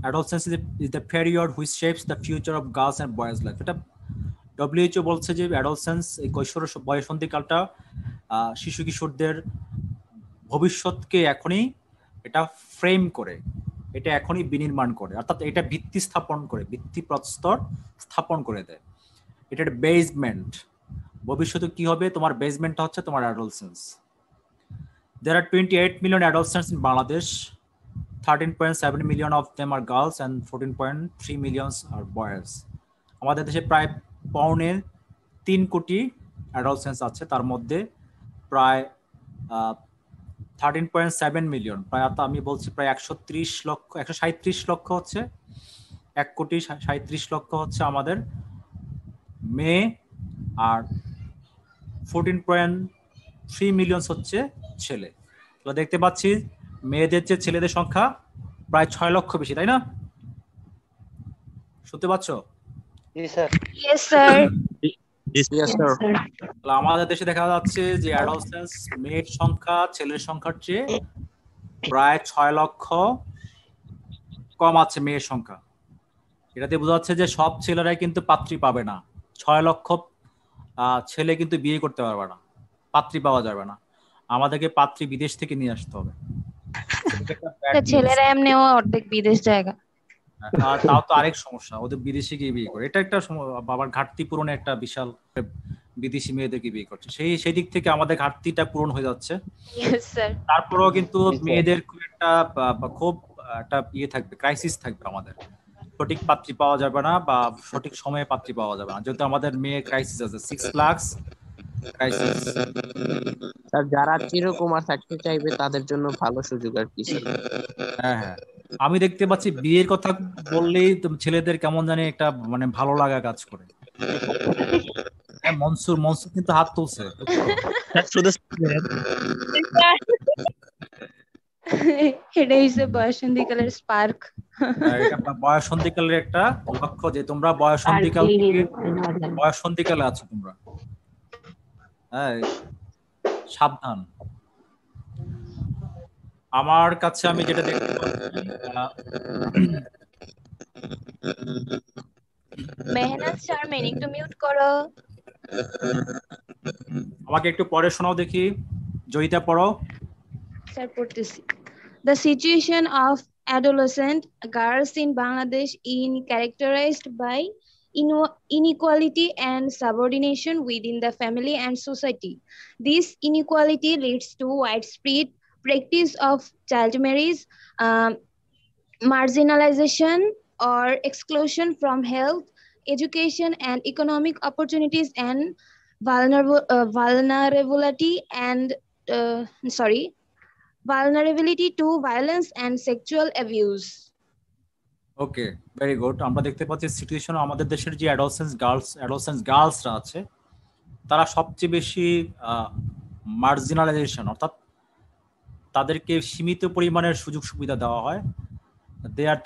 adolescence is the period which shapes the future of girls and boys life. এটা WHO বলছে যে অ্যাডolescence, এই কৈশোর বয়সন্ধিকালটা শিশু কিশোরদের ভবিষ্যৎকে এখনই এটা ফ্রেম করে, এটা এখনই বিনির্মাণ করে, অর্থাৎ এটা ভিত্তি স্থাপন করে, ভিত্তিপ্রস্তর স্থাপন করে দেয়। এটার বেসমেন্ট, ভবিষ্যতে কি হবে তোমার বেসমেন্টটা হচ্ছে তোমার অ্যাডolescence. There are 28 million adolescents in Bangladesh. 13.7 million of them are girls and 14.3 million are boys. আমাদের দেশে প্রায় 3 কোটি অ্যাডolescents আছে, তার মধ্যে প্রায় 13.7 মিলিয়ন, প্রায় আমি বলছি প্রায় 137 লক্ষ হচ্ছে, 1,37 লক্ষ হচ্ছে আমাদের মেয়ে, আর 14.3 মিলিয়ন হচ্ছে ছেলে। তো দেখতে পাচ্ছি মেয়েদের চেয়ে ছেলেদের সংখ্যা প্রায় 6 লক্ষ বেশি, তাই না? শুনতে পাচ্ছ? আমাদের দেশে দেখা যাচ্ছে যে অ্যাডolescence মেয়ের সংখ্যা ছেলের সংখ্যার চেয়ে প্রায় 6 লক্ষ কম আছে মেয়ের সংখ্যা। এটাতে বোঝা যাচ্ছে যে সব ছেলেরাই কিন্তু পাত্রী পাবে না। 6 লক্ষ ছেলে কিন্তু বিয়ে করতে পারবে না, পাত্রী পাওয়া যাবে না, আমাদেরকে পাত্রী বিদেশ থেকে নিয়ে আসতে হবে। ছেলেরা এমনিও অর্ধেক বিদেশ জায়গা, আর তাও তো আরেক সমস্যা, ওদের বিদেশে গিয়ে বিয়ে করে, এটা একটা বাবার ঘাটতি পূরণে একটা বিশাল, বিদেশি মেয়েদেরকে বিয়ে করছে, সেই দিক থেকে আমাদের ঘাটতিটা পূরণ হয়ে যাচ্ছে। তারপরেও কিন্তু মেয়েদের খুব একটা ইয়ে থাকবে, ক্রাইসিস থাকবে, আমাদের সঠিক পাত্রী পাওয়া যাবে না বা সঠিক সময়ে পাত্রী পাওয়া যাবে না, যেহেতু আমাদের মেয়ের ক্রাইসিস আছে, 6 লাখ ক্রাইসিস। যারা চিরকুমার থাকতে চাইবে তাদের জন্য ভালো সুযোগ আর কি। হ্যাঁ, আমি দেখতে পাচ্ছি বিয়ের কথা বললেই ছেলেদের কেমন জানি একটা মানে ভালো লাগা কাজ করে। মনসুর কিন্তু হাত তুলছে। এটা হচ্ছে বয়সন্ধিকালের স্পার্ক। এটা বয়সন্ধিকালের একটা লক্ষ্য যে তোমরা বয়সন্ধিকালে আছো তোমরা, হ্যাঁ সাবধান। আমার কাছে আমি যেটা দেখতে পাচ্ছি, মেহনাত শারমিন একটু মিউট করো। আমাকে একটু পড়ে শোনাও দেখি, জয়িতা পড়ো। স্যার পড়তেছি। The situation of adolescent girls in Bangladesh is characterized by inequality and subordination within the family and society. This inequality leads to widespread practice of child marriage, marginalization or exclusion from health, education and economic opportunities, and vulnerability to violence and sexual abuse. Okay, very good. আমরা দেখতে পাচ্ছি situation আমাদের দেশের যে অ্যাডolescent গার্লসরা আছে, তারা সবচেয়ে বেশি মার্জিনালাইজেশন, অর্থাৎ তাদেরকে সীমিত পরিমাণের সুযোগ সুবিধা দেওয়া হয়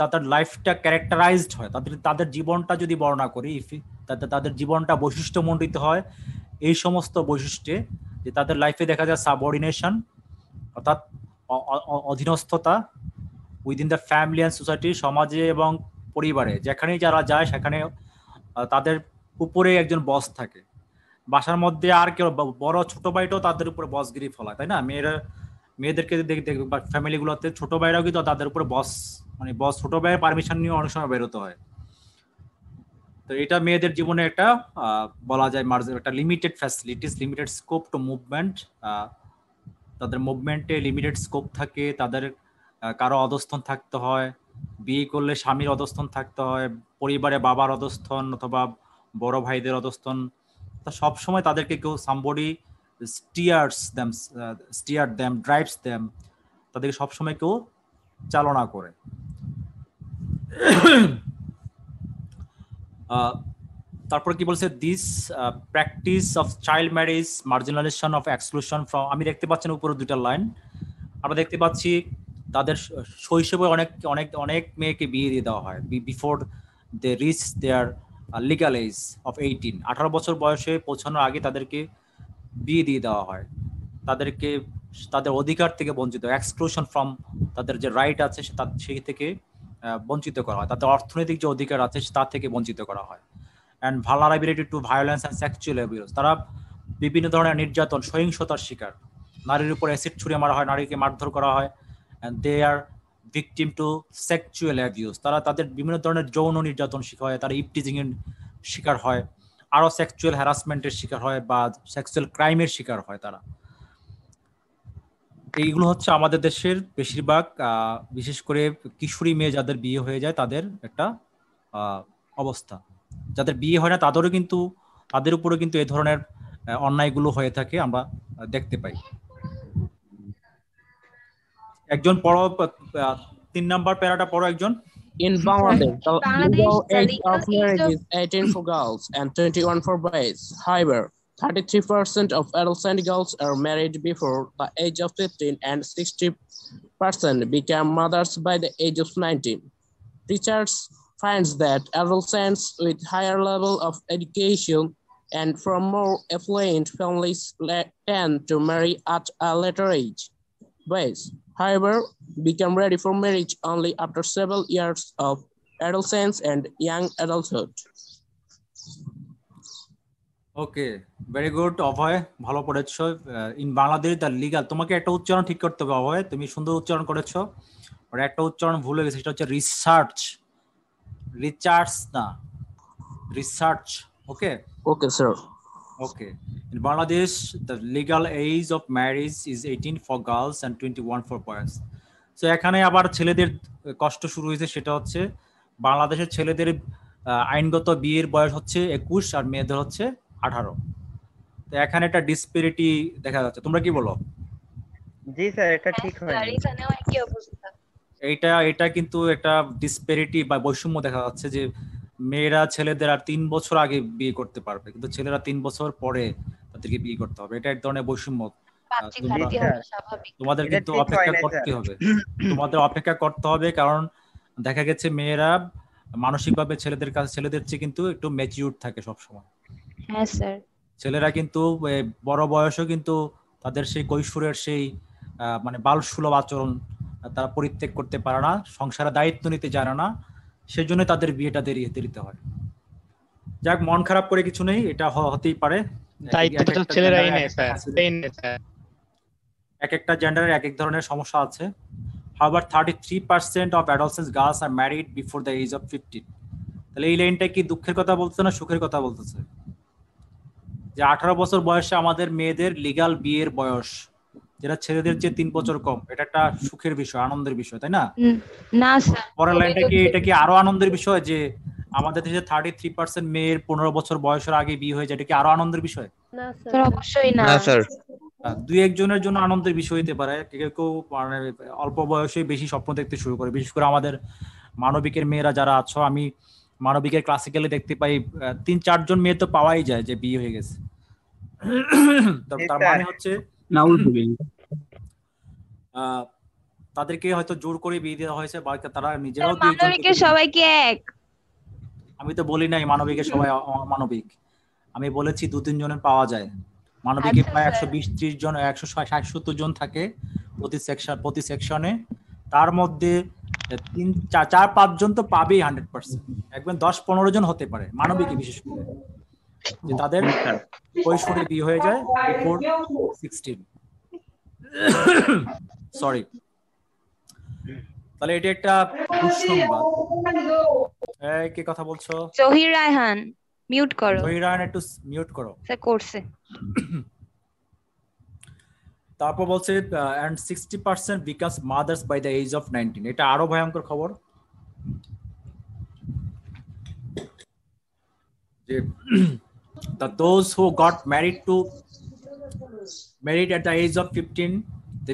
তাদের লাইফটা ক্যারেক্টারাইজড হয়, তাদের জীবনটা যদি বর্ণনা করি, তাদের জীবনটা বৈশিষ্ট্যমণ্ডিত হয় এই সমস্ত বৈশিষ্ট্যে, যে তাদের লাইফে দেখা যায় সাবঅর্ডিনেশন অর্থাৎ অধীনস্থতা within the family and society, সমাজে এবং পরিবারে যেখানেই যারা যায় সেখানে তাদের উপরে একজন বস থাকে। বাসার মধ্যে আর কেউ বড় ছোট ভাইটাও তাদের উপরে বসগিরি ফলায়, তাই না? মেয়েদেরকে দেখবে ফ্যামিলিগুলোতে ছোট ভাইরাও কিন্তু তাদের উপরে বস, মানে বস ছোট ভাইয়ের পারমিশন নিয়ে অনেক সময় বেরোতে হয়। তো এটা মেয়েদের জীবনে একটা বলা যায় একটা limited facilities, limited scope two movement. তাদের মুভমেন্টে লিমিটেড স্কোপ থাকে, তাদের কারো অধস্তন থাকতে হয়, বিয়ে করলে স্বামীর অধস্তন থাকতে হয়, পরিবারে বাবার অধস্তন অথবা বড় ভাইদের অধস্তন। তা সবসময় তাদেরকে কেউ somebody steer them, drives them, তাদেরকে সবসময় কেউ চালনা করে। তারপর কি বলছে, this practice of child marriage, marginalization of exclusion from, আমি দেখতে পাচ্ছেন উপরে দুইটা লাইন, আমরা দেখতে পাচ্ছি তাদের শৈশবে অনেক মেয়েকে বিয়ে দিয়ে দেওয়া হয় before they reach their legal age of 18, 18 বছর বয়সে পৌঁছানোর আগে তাদেরকে বিয়ে দিয়ে দেওয়া হয়, তাদেরকে তাদের অধিকার থেকে বঞ্চিত, এক্সক্লুশন ফ্রম, তাদের যে রাইট আছে সেই থেকে বঞ্চিত করা হয়, তাদের অর্থনৈতিক যে অধিকার আছে তা থেকে বঞ্চিত করা হয়। And vulnerability to violence and sexual abuse, তারা বিভিন্ন ধরনের নির্যাতন, সহিংসতার শিকার, নারীর উপর অ্যাসিড ছুঁড়ে মারা হয়, নারীকে মারধর করা হয়, and they are victim to sexual abuse, তাদের বিভিন্ন ধরনের যৌন নির্যাতন শিকার হয়, তারা ইপটিজিং এর শিকার হয়, আরো সেক্সুয়াল হ্যারাসমেন্টের শিকার হয় বা সেক্সুয়াল ক্রাইমের শিকার হয় তারা। এইগুলো হচ্ছে আমাদের দেশের বেশিরভাগ বিশেষ করে কিশোরী মেয়ে যাদের বিয়ে হয়ে যায় তাদের একটা অবস্থা। যাদের বিয়ে হয় না তাদের উপরে কিন্তু এই ধরনের অন্যায়গুলো হয়ে থাকে, আমরা দেখতে পাই। একজন পড়ো, 3 নাম্বার প্যারাটা পড়ো একজন। In Bangladesh, the legal age of marriage is 18 for girls and 21 for boys. However, 33% of adolescent girls are married before the age of 15 and 60% become mothers by the age of 19. Research finds that adolescents with higher level of education and from more affluent families tend to marry at a later age. Boys, however, become ready for marriage only after several years of adolescence and young adulthood. Okay, very good Abhay, ভালো পড়েছো। In Bangladesh the legal, তোমাকে একটা উচ্চারণ ঠিক করতে হবে অভয়, তুমি সুন্দর উচ্চারণ করেছো, আর একটা উচ্চারণ ভুলে গেছে, সেটা হচ্ছে রিসার্চ না research. Okay okay sir. Okay, in Bangladesh the legal age of marriage is 18 for girls and 21 for boys. So এখানে আবার ছেলেদের কষ্ট শুরু হয়েছে, সেটা হচ্ছে বাংলাদেশের ছেলেদের আইনগত বিয়ের বয়স হচ্ছে 21 আর মেয়েদের হচ্ছে 18। তো এখানে একটা ডিসপ্যারিটি দেখা যাচ্ছে, তোমরা কি বলো? জি স্যার, এটা ঠিক হয়নি। এটা কিন্তু একটা ডিসপ্যারিটি বা বৈষম্য দেখা যাচ্ছে, যে মেয়েরা ছেলেদের আর 3 বছর আগে বিয়ে করতে পারবে, কিন্তু ছেলেরা 3 বছর পরে তাদেরকে বিয়ে করতে হবে। এটা এক ধরনের বৈষম্য। তোমাদের কিন্তু অপেক্ষা করতে হবে, কারণ দেখা গেছে মেয়েরা মানসিকভাবে ছেলেদের চেয়ে কিন্তু একটু ম্যাচিউর থাকে সবসময়। হ্যাঁ স্যার, ছেলেরা কিন্তু বড় বয়সেও কিন্তু তাদের সেই কৈশোরের সেই মানে বালসুলভ আচরণ তারা পরিত্যাগ করতে পারে না, সংসারে দায়িত্ব নিতে জানে না, সেই জন্য তাদের বিয়েটা দেরিতে হয়। যাক, মন খারাপ করে কিছু নেই, এটা হতেই পারে, এক একটা জেন্ডারের এক এক ধরনের সমস্যা আছে। However, 33% of adolescent girls are married before the age of 15. তাহলে এই লাইনটা কি দুঃখের কথা বলতেছে না সুখের কথা বলতেছে? যে 18 বছর বয়সে আমাদের মেয়েদের লিগ্যাল বিয়ের বয়স, যেটা ছেলেদের চেয়ে 3 বছর কম, এটা একটা সুখের বিষয়, আনন্দের বিষয়, তাই না? না স্যার, পরের লাইনটা কি এটা কি আরো আনন্দের বিষয় যে আমাদের দেশে 33% মেয়ের 15 বছর বয়সের আগে বিয়ে হয়ে যায়, এটা কি আরো আনন্দের বিষয়? না স্যার, অবশ্যই না স্যার। দুই একজনের জন্য আনন্দের বিষয় হতে পারে, কেউ মানে অল্প বয়সে বেশি স্বপ্ন দেখতে শুরু করে, বিশেষ করে আমাদের মানবিকের মেয়েরা যারা আছো, আমি মানবিকের ক্লাসিক্যালে দেখতে পাই 3-4 জন মেয়ে তো পাওয়াই যায় যে বিয়ে হয়ে গেছে। তার মানে হচ্ছে তাদেরকে হয়তো জোর করে বিয়ে দেওয়া হয়েছে বা তারা নিজেরাও মানবিকের সবাই কি এক? আমি তো বলি নাই মানবিকের সবাই অমানবিক, আমি বলেছি 2-3 জনের পাওয়া যায়। মানবিকে প্রায় 120-30 জন 160-70 জন থাকে প্রতি সেকশনে, তার মধ্যে 4-5 জন তো পাবেই 100%, একদম 10-15 জন হতে পারে মানবিকে বিশেষ করে যে তাদের কৈশোরে বিয়ে হয়ে যায় বিফোর 16। সরি, তাহলে এটা একটা দুঃসংবাদ। এই কে কথা বলছো? জহির রায়হান, মিউট করো। জহির রায়হান একটু মিউট করো। স্যার করছে। তারপর বলছে and 60% becomes mothers by the age of 19। এটা আরো ভয়ঙ্কর খবর যে those who got married at the age of 15, the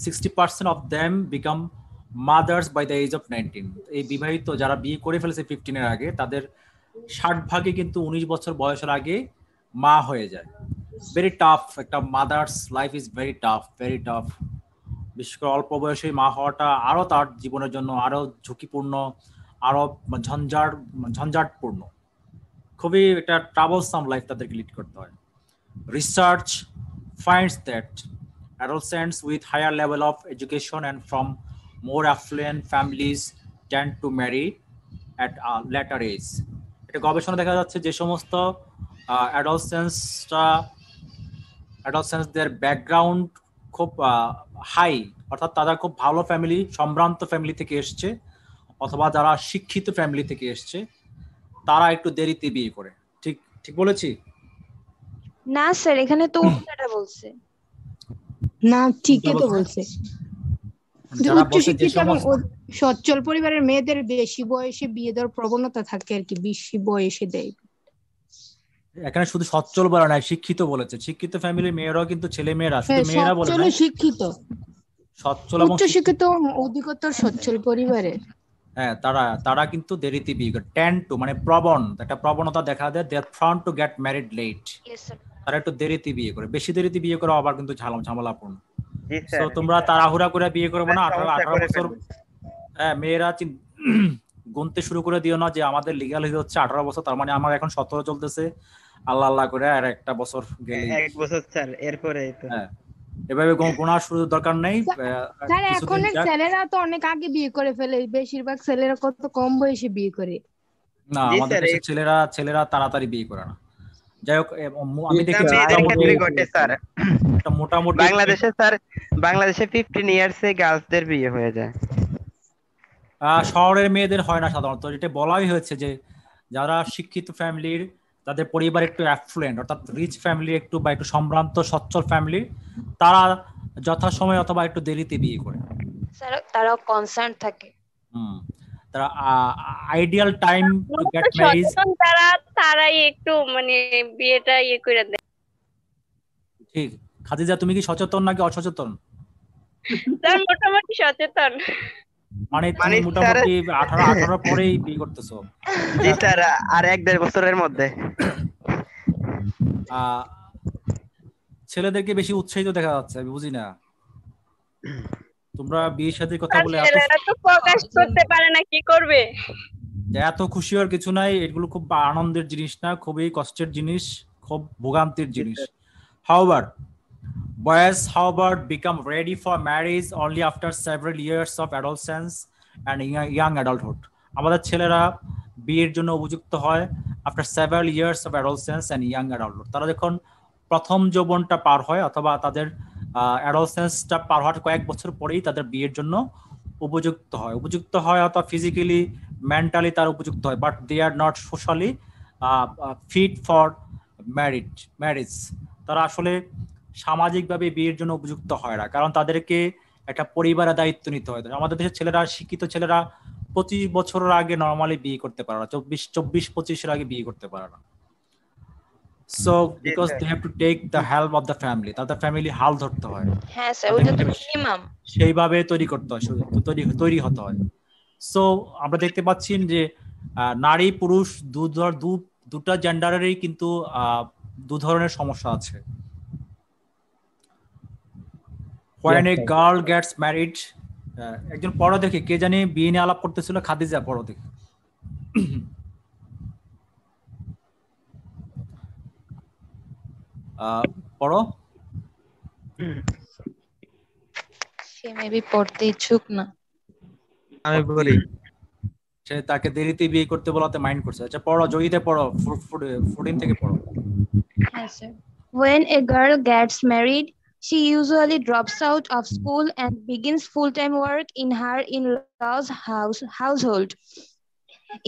60% of them become mothers by the age of 19। এই বিবাহিত যারা বিয়ে করে ফেলেছে 15 এর আগে, তাদের 60% কিন্তু 19 বছর বয়সের আগে মা হয়ে যায়। ভেরি টাফ, একটা mother's life is very tough. বিশেষ করে অল্প বয়সে মা হওয়াটা আরো তার জীবনের জন্য আরো ঝুঁকিপূর্ণ, আরো ঝঞ্ঝাটপূর্ণ, খুবই একটা ট্রাবলসাম লাইফ তাদেরকে লিড করতে হয়। Research finds that adolescents with higher level of education and from more affluent families tend to marry at a later age। এটা গবেষণা দেখা যাচ্ছে যে সমস্ত অ্যাডolescents ব্যাকগ্রাউন্ড খুব হাই, অর্থাৎ তারা খুব ভালো ফ্যামিলি, সম্ভ্রান্ত ফ্যামিলি থেকে এসছে, অথবা যারা শিক্ষিত ফ্যামিলি থেকে এসছে, তারা একটু দেরিতে বিয়ে করে। ঠিক বলেছি? না স্যার, এখানে তো উল্টাটা বলছে। না, ঠিকই তো বলছে। উচ্চশিক্ষিত এবং সচ্ছল পরিবারের মেয়েদের বেশি বয়সে বিয়ে দেওয়ার প্রবণতা থাকে আর কি, বেশি বয়সে দেয়। এখানে শুধু সচ্ছল বলা নাই, শিক্ষিত বলেছে। শিক্ষিত ফ্যামিলির মেয়েরাও কিন্তু ছেলে মেয়েরা, শুধু মেয়েরা বলে না, শিক্ষিত, সচ্ছল এবং উচ্চশিক্ষিত অধিকতর সচ্ছল পরিবারের, হ্যাঁ, তারা কিন্তু দেরিতে বিয়ে করে। টেন্ড টু মানে একটা প্রবণতা দেখা দেয়, দে আর prone to get married late। তারা একটু দেরিতে বিয়ে করে, বেশি দেরিতে বিয়ে করে আবার কিন্তু ঝামেলাপূর্ণ। সো তোমরা তাড়াহুড়া করে বিয়ে করবে না। 18 বছর, হ্যাঁ, মেয়েরা গুনতে শুরু করে দিও না যে আমাদের লিগ্যাল এজ হচ্ছে 18 বছর, তার মানে আমার এখন 17 চলতেছে, আল্লাহ করে আর একটা বছর গেলে 1 বছর স্যার, এরপরে তো হ্যাঁ, এভাবে গোনার শুরু দরকার নেই। স্যার এখন ছেলেরা তো অনেক আগে বিয়ে করে ফেলে, বেশিরভাগ ছেলেরা কত কম বয়সে বিয়ে করে। না, আমাদের দেশের ছেলেরা তাড়াতাড়ি বিয়ে করে না। যাই হোক, আমি দেখেছি মোটামুটি বাংলাদেশে 15 ইয়ার্সে গার্লসদের বিয়ে হয়ে যায়। শহরের মেয়েদের হয় না সাধারণত। এটা বলাই হয়েছে যে যারা শিক্ষিত ফ্যামিলির, তাদের পরিবার একটু অ্যাফ্লুয়েন্ট, অর্থাৎ রিচ ফ্যামিলি, একটু বা একটু সম্ভ্রান্ত সচ্ছল ফ্যামিলি, তারা যথাসময় অথবা একটু দেরিতে বিয়ে করে। স্যার তারা কনসার্ন থাকে, তারা ideal time to get married, তারাই একটু মানে বিয়েটা করে দেয়। ঠিক। খাদিজা, তুমি কি সচেতন নাকি অসচেতন? স্যার মোটামুটি সচেতন। মানে তুমি মোটামুটি 18 পরেই বিয়ে করতেছো? জি স্যার, আর 1-1.5 বছরের মধ্যে। ছেলেদেরকে বেশি উৎসাহিত দেখা যাচ্ছে, আমি বুঝি না। তোমরা বিয়ের সাথে কথা বলে ছেলেরা তো প্রকাশ করতে পারে না, কি করবে? এত খুশি হওয়ার কিছু নাই, এগুলো খুব আনন্দের জিনিস না, খুবই কষ্টের জিনিস, খুব ভোগান্তির জিনিস। Boys, however, become ready for marriage only after several years of adolescence and young adulthood। আমাদের ছেলেরা বিয়ের জন্য উপযুক্ত হয় after several years of adolescence and young adulthood। তারা যখন প্রথম যৌবনটা পার হয় অথবা তাদের অ্যাডolescenceটা পার হওয়ার কয়েক বছর পরেই তাদের বিয়ের জন্য উপযুক্ত হয় অথবা ফিজিক্যালি, মেন্টালি তারা উপযুক্ত হয়, but they are not socially fit for marriage. তারা আসলে সামাজিকভাবে বিয়ের জন্য উপযুক্ত হয় না, কারণ তাদেরকে একটা পরিবারের দায়িত্ব নিতে হয়। আমাদের দেশের ছেলেরা, শিক্ষিত ছেলেরা 25 বছরের আগে নর্মালি বিয়ে করতে পারে না, 24-25 আগে বিয়ে করতে পারে না। So because they have to take the help of the family, তাদের ফ্যামিলি হাল ধরতে হয়। হ্যাঁ স্যার, ওটা তো মিনিমাম সেইভাবে তৈরি করতে হয়, তৈরি হতে হয়। সো আমরা দেখতে পাচ্ছি যে নারী পুরুষ দুটা জেন্ডারেরই কিন্তু 2 ধরনের সমস্যা আছে। When a girl gets married একজন পড়ো দেখি, কে জানি বিয়ে নিয়ে আলাপ করতেছিল, খাদিজা পড়ো দেখি। পড়ো। সে মেবি পড়তে ইচ্ছুক না। আমি বলি, সে তাকে দেরিতে বিয়ে করতে বলাতে মাইন্ড করছে। আচ্ছা পড়ো, জয়ীতে পড়ো, 14 থেকে পড়ো। Yes, sir. When a girl gets married, she usually drops out of school and begins full-time work in her in-laws' household.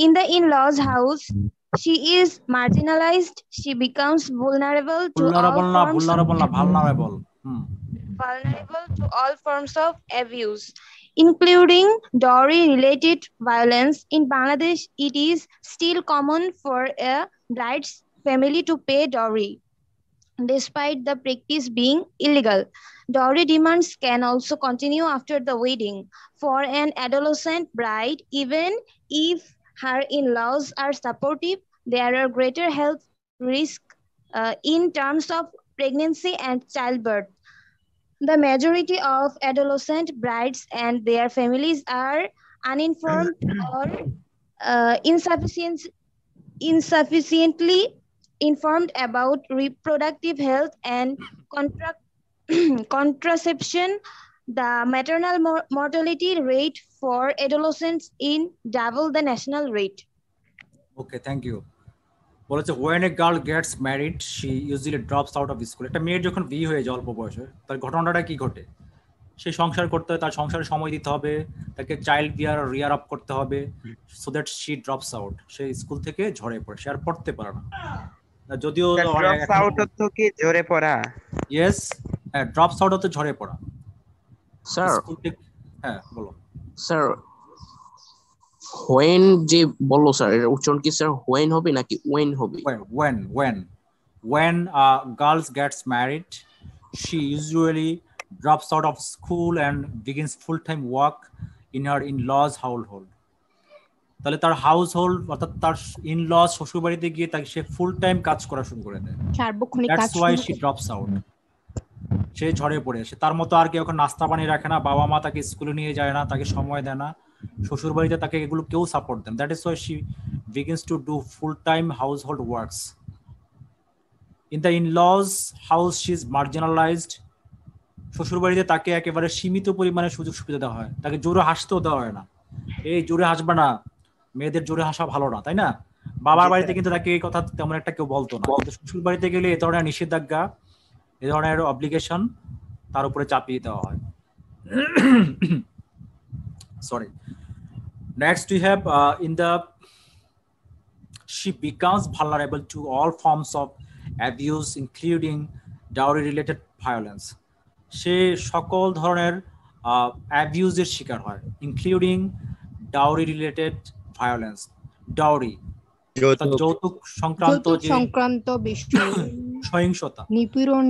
In the in-laws' house, she is marginalized. She becomes vulnerable to all forms of abuse, including dowry-related violence. In Bangladesh, it is still common for a bride's family to pay dowry, despite the practice being illegal. Dowry demands can also continue after the wedding. For an adolescent bride, even if her in-laws are supportive, there are greater health risks in terms of pregnancy and childbirth. The majority of adolescent brides and their families are uninformed or insufficiently informed about reproductive health and contraception. The maternal mortality rate for adolescents in double the national rate. Okay, thank you. বলেছে when a girl gets married, she usually drops out of school. একটা মেয়ের যখন বিয়ে হয়ে যায় অল্প বয়সে, তার ঘটনাটা কি ঘটে? সে সংসার করতে হয়, তার সংসারে সময় দিতে হবে, তাকে চাইল্ড রিয়ার আপ করতে হবে, so that she drops out. Say school থেকে ঝরে পড়ে, সে আর পড়তে পারে না। যদিও ড্রপস আউট অর্থ কি ঝরে পড়া? ইয়েস, ড্রপস আউট অর্থ ঝরে পড়া। স্যার, হ্যাঁ বলো স্যার। when যে বললো স্যার, এর উচ্চারণ কি স্যার when হবে নাকি when হবে? When a girl gets married, she usually drops out of school and begins full-time work in her in-laws household. তাহলে তার হাউসহোল্ড অর্থাৎ তার ইন-লস শ্বশুর বাড়িতে গিয়ে তাকে সে ফুল টাইম কাজ করা শুরু করে দেয়। That's why she drops out. সে ঝরে পড়ে, সে তার মতো আর কেউ এখন নাস্তা বানিয়ে রাখে না, বাবা মা তাকে স্কুলে নিয়ে যায় না, তাকে সময় দেয় না, শ্বশুর বাড়িতে তাকে এগুলো কেউ সাপোর্ট দেন। That is why she begins to do full-time household works. In the in-laws house, she is marginalized. শ্বশুর বাড়িতে তাকে একেবারে সীমিত পরিমাণে সুযোগ সুবিধা দেওয়া হয়, তাকে জোরে হাসতেও দেওয়া হয় না। এই জোরে হাসবে না, মেয়েদের জোরে হাসা ভালো না, তাই না? বাবার বাড়িতে কিন্তু তাকে এই কথা তেমন একটা কেউ বলতো না, কিন্তু শ্বশুর বাড়িতে গেলে এই ধরনের নিষেধাজ্ঞা, এই ধরনের অব্লিগেশন তার উপরে চাপিয়ে দেওয়া হয়। Sorry. Next we have she becomes vulnerable to all forms of abuse, including dowry-related violence. সে সকল ধরনের অ্যাবিউজের শিকার হয়, ইনক্লুডিং ডাউরি-রিলেটেড ভায়োলেন্স। ডাউরি যৌতুক সংক্রান্ত বিষয়, সহিংসতা, নিপীড়ন।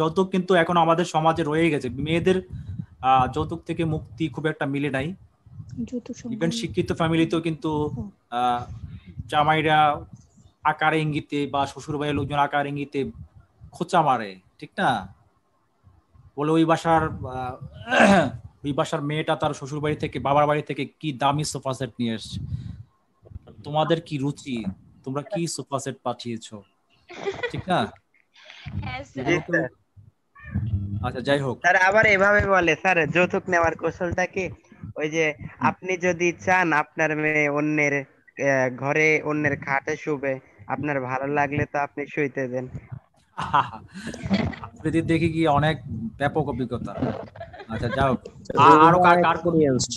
যৌতুক কিন্তু এখন আমাদের সমাজে রয়ে গেছে। মেয়েদের যৌতুক থেকে মুক্তি খুব একটা মিলে নাই। ইভেন শিক্ষিত ফ্যামিলিতেও কিন্তু জামাইরা আকার ইঙ্গিতে বা শ্বশুর বাড়ির লোকজন আকার ইঙ্গিতে খোঁচা মারে, ঠিক না? বলে ওই বাসার মেয়েটা তার শ্বশুর বাড়ি থেকে বাবার বাড়ি থেকে কি দামি সোফা সেট নিয়ে এসছে, তোমাদের কি রুচি, তোমরা কি সোফা সেট পাঠিয়েছো, ঠিক না? আচ্ছা যাই হোক, স্যার আবার এভাবে বলে, স্যার যৌতুক নেওয়ার কৌশলটা কি ওই যে আপনি যদি চান আপনার মেয়ে অন্যের ঘরে অন্যের খাটে শুবে, আপনার ভালো লাগলে তো আপনি শুইতে দেন। দেখি কি অনেক ব্যাপক অভিজ্ঞতা। আচ্ছা যাও, আরো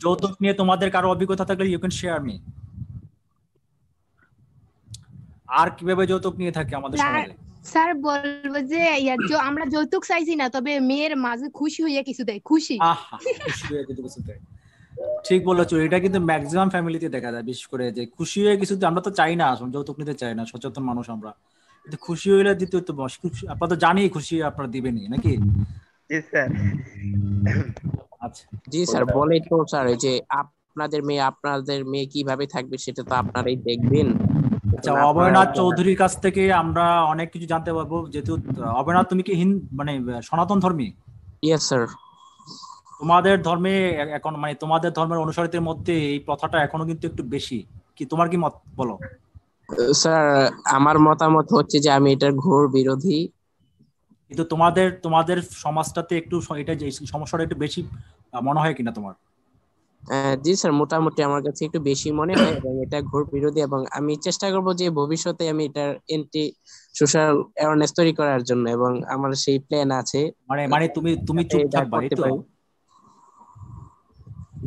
যৌতুক নিয়ে তোমাদের কারো অভিজ্ঞতা থাকলে ইউ ক্যান শেয়ার মি। আর কিভাবে যৌতুক নিয়ে থাকে আমাদের সমাজে? স্যার বলবো যে আমরা যৌতুক চাইছি না, তবে মেয়ের মাঝে খুশি হইয়া কিছু দেয়, খুশি হয়ে কিছু দেয়। ঠিক বলেছো, এটা কিন্তু ম্যাক্সিমাম ফ্যামিলিতে দেখা যায়, বিশেষ করে যে খুশি হয়ে কিছু। আমরা তো চাই না, যৌতুক নিতে চাই না, সচেতন মানুষ আমরা, কিন্তু খুশি হইলে দিতে তো আপনারা তো জানি খুশি আপনারা দিবেনই নাকি? জি স্যার। আচ্ছা জি স্যার, বলে তো স্যার যে আপনাদের মেয়ে কিভাবে থাকবে সেটা তো আপনারাই দেখবেন। আচ্ছা, অভয়নাথ চৌধুরীর কাছ থেকে আমরা অনেক কিছু জানতে পারবো, যেহেতু অভয়নাথ তুমি কি মানে সনাতন ধর্মী? Yes sir. তোমাদের ধর্মে এখন মানে তোমাদের ধর্মের অনুসারীদের মধ্যে এই প্রথাটা এখনো কিন্তু একটু বেশি, কি তোমার কি মত বলো? স্যার আমার মতামত হচ্ছে যে আমি এটার ঘোর বিরোধী। কিন্তু তোমাদের সমাজটাতে একটু এটা যে সমস্যাটা একটু বেশি মনে হয় কিনা তোমার? জি স্যার, মোটামুটি আমার কাছে একটু বেশি মনে হয় এবং এটা ঘোর বিরোধী, এবং আমি চেষ্টা করব যে ভবিষ্যতে আমি এটার এন্টি সোশ্যাল অ্যাওয়ারনেস তৈরি করার জন্য, এবং আমার সেই প্ল্যান আছে। মানে তুমি চুপ থাকবা এই তো?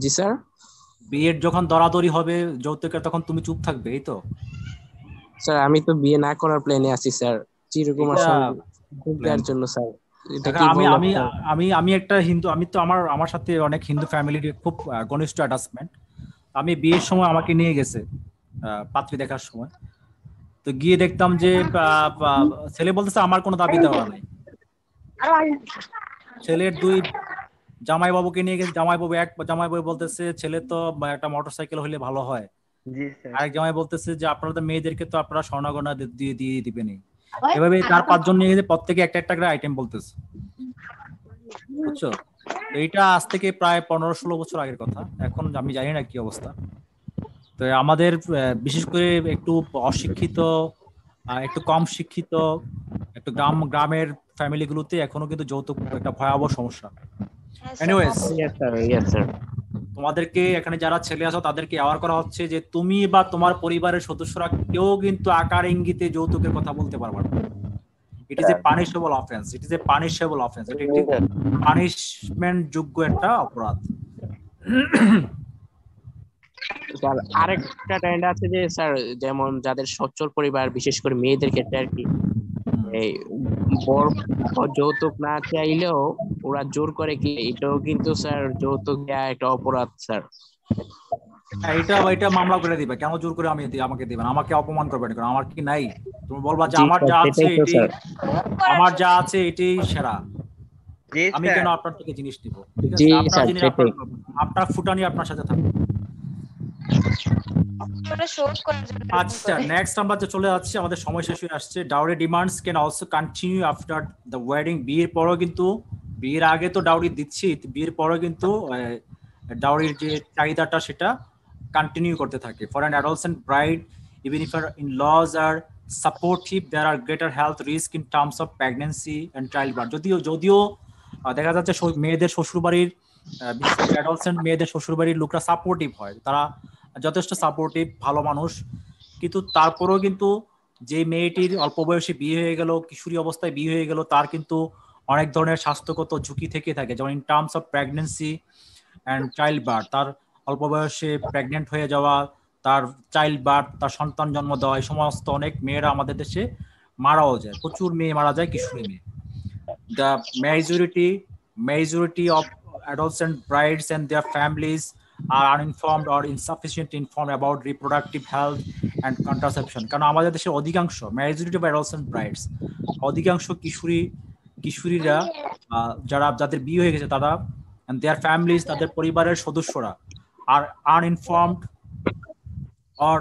জি স্যার। বিয়ের যখন দরাদরি হবে যৌতুকের তখন তুমি চুপ থাকবে এই তো? স্যার আমি তো বিয়ে না করার প্ল্যানে আছি স্যার, চিরকুমার সঙ্গের জন্য স্যার। আমি আমি আমি আমি একটা হিন্দু, আমি তো আমার সাথে অনেক হিন্দু ফ্যামিলির খুব ঘনিষ্ঠ অ্যাটাচমেন্ট। আমি বিয়ের সময় আমাকে নিয়ে গেছে পাত্রী দেখার সময়, তো গিয়ে দেখতাম যে ছেলে বলতেছে আমার কোনো দাবি দেওয়া নাই। ছেলের দুই জামাইবাবুকে নিয়ে গেছে, জামাইবাবু বলতেছে ছেলে তো একটা মোটরসাইকেল হলে ভালো হয়, আরেক জামাই বলতেছে যে আপনারা মেয়েদেরকে তো আপনারা স্বর্ণগয়না দিয়ে দিবেনই। এভাবে 4-5 জন নিয়ে গেছে, প্রত্যেকে একটা করে আইটেম বলতেছে, বুঝছো? এইটা আজ থেকে প্রায় 15-16 বছর আগের কথা, এখন আমি জানি না কি অবস্থা। তো আমাদের বিশেষ করে একটু অশিক্ষিত, একটু কম শিক্ষিত, একটু গ্রামের ফ্যামিলি গুলোতে এখনো কিন্তু যৌতুক একটা ভয়াবহ সমস্যা। এনিওয়েজ, তোমাদেরকে এখানে যারা ছেলে আছো তাদেরকে অ্যাওয়ার করা হচ্ছে যে তুমি বা তোমার পরিবারের সদস্যরা কেউ কিন্তু আকার ইঙ্গিতে যৌতুকের কথা বলতে পারবে না। It is a punishable offence, it is a punishable offence, এটা একটি পানিশমেন্ট যোগ্য একটা অপরাধ। স্যার আরেকটা ট্রেন্ড আছে যে স্যার, যেমন যাদের সচ্ছল পরিবার, বিশেষ করে মেয়েদের ক্ষেত্রে আর কি, এই বড় যৌতুক না চাইলেও ওরা জোর করে কি, এটাও কিন্তু স্যার যৌতুক দেওয়া একটা অপরাধ স্যার। এটা মামলা করে দিবে, কেন জোর করে আমাকে দিবেন, আমাকে অপমান করবেন কেন? আমার কি নাই? তুমি বলবা যে আমার যা আছে এটাই সেরা, আমি কেন আপনার থেকে জিনিস নিব? ঠিক আছে, আপনার জিনিস আপনার ফুটানি আপনার সাথে থাকবে। আচ্ছা, নেক্সট আমরা চলে যাচ্ছি, আমাদের সময় শেষ হয়ে আসছে। Dowry demands can also continue after the wedding. বিয়ের পরও কিন্তু, বিয়ের আগে তো ডাউরি দিচ্ছি, বিয়ের পরও কিন্তু ডাউরির যে চাহিদাটা সেটা কন্টিনিউ করতে থাকে। For an adolescent bride, even if her in-laws are supportive, there are greater health risk in terms of pregnancy and childbirth. যদিও দেখা যাচ্ছে মেয়েদের শ্বশুরবাড়ির, বিশেষ করে অ্যাডolescent মেয়েদের শ্বশুরবাড়ির লোকরা সাপোর্টিভ হয়, তারা যথেষ্ট সাপোর্টিভ, ভালো মানুষ, কিন্তু তারপরেও কিন্তু যে মেয়েটির অল্প বয়সে বিয়ে হয়ে গেল, কিশোরী অবস্থায় বিয়ে হয়ে গেল, তার কিন্তু অনেক ধরনের স্বাস্থ্যগত ঝুঁকি থেকে থাকে, যেমন in terms of pregnancy and child birth. তার অল্প বয়সে প্রেগনেন্ট হয়ে যাওয়া, তার চাইল্ড বার্থ, তার সন্তান জন্ম দেওয়া, এই সমস্ত অনেক মেয়েরা আমাদের দেশে মারাও যায়, প্রচুর মেয়ে মারা যায়, কিশোরী মেয়ে। The majority of adolescent brides and their families are uninformed or insufficiently informed about reproductive health and contraception. কারণ আমাদের দেশে অধিকাংশ majority of adolescent brides, অধিকাংশ কিশোরীরা যাদের বিয়ে হয়ে গেছে, তারা and their families, তাদের পরিবারের সদস্যরা are uninformed or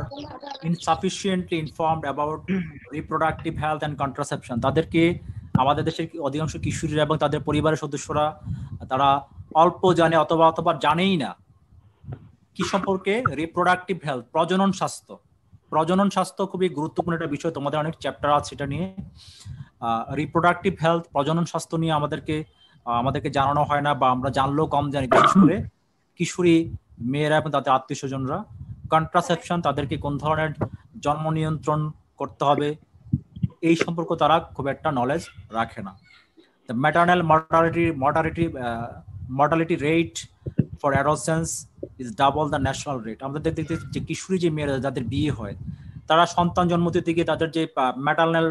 insufficiently informed about reproductive health and contraception. তাদেরকে আমাদের দেশের অধিকাংশ কিশোরীরা এবং তাদের পরিবারের সদস্যরা তারা অল্প জানে অথবা জানেই না কি সম্পর্কে রিপ্রোডাক্টিভ হেলথ, প্রজনন স্বাস্থ্য খুবই গুরুত্বপূর্ণ একটা বিষয়। তোমাদের অনেক চ্যাপ্টার আছে এটা নিয়ে। রিপ্রোডাক্টিভ হেলথ, প্রজনন স্বাস্থ্য নিয়ে আমাদেরকে জানানো হয় না, বা আমরা জানলেও কম জানি, বিশেষ করে কিশোরী মেয়েরা এবং তাদের আত্মীয় স্বজনরা। কন্ট্রাসেপশন, তাদেরকে কোন ধরনের জন্ম নিয়ন্ত্রণ করতে হবে এই সম্পর্কে তারা খুব একটা নলেজ রাখে না। The maternal mortality rate for adolescents is double the national rate. আমাদের দেখতে যে কিশোরী যে মেয়েরা যাদের বিয়ে হয়, তারা সন্তান জন্মতে থেকে তাদের যে ম্যাটারনাল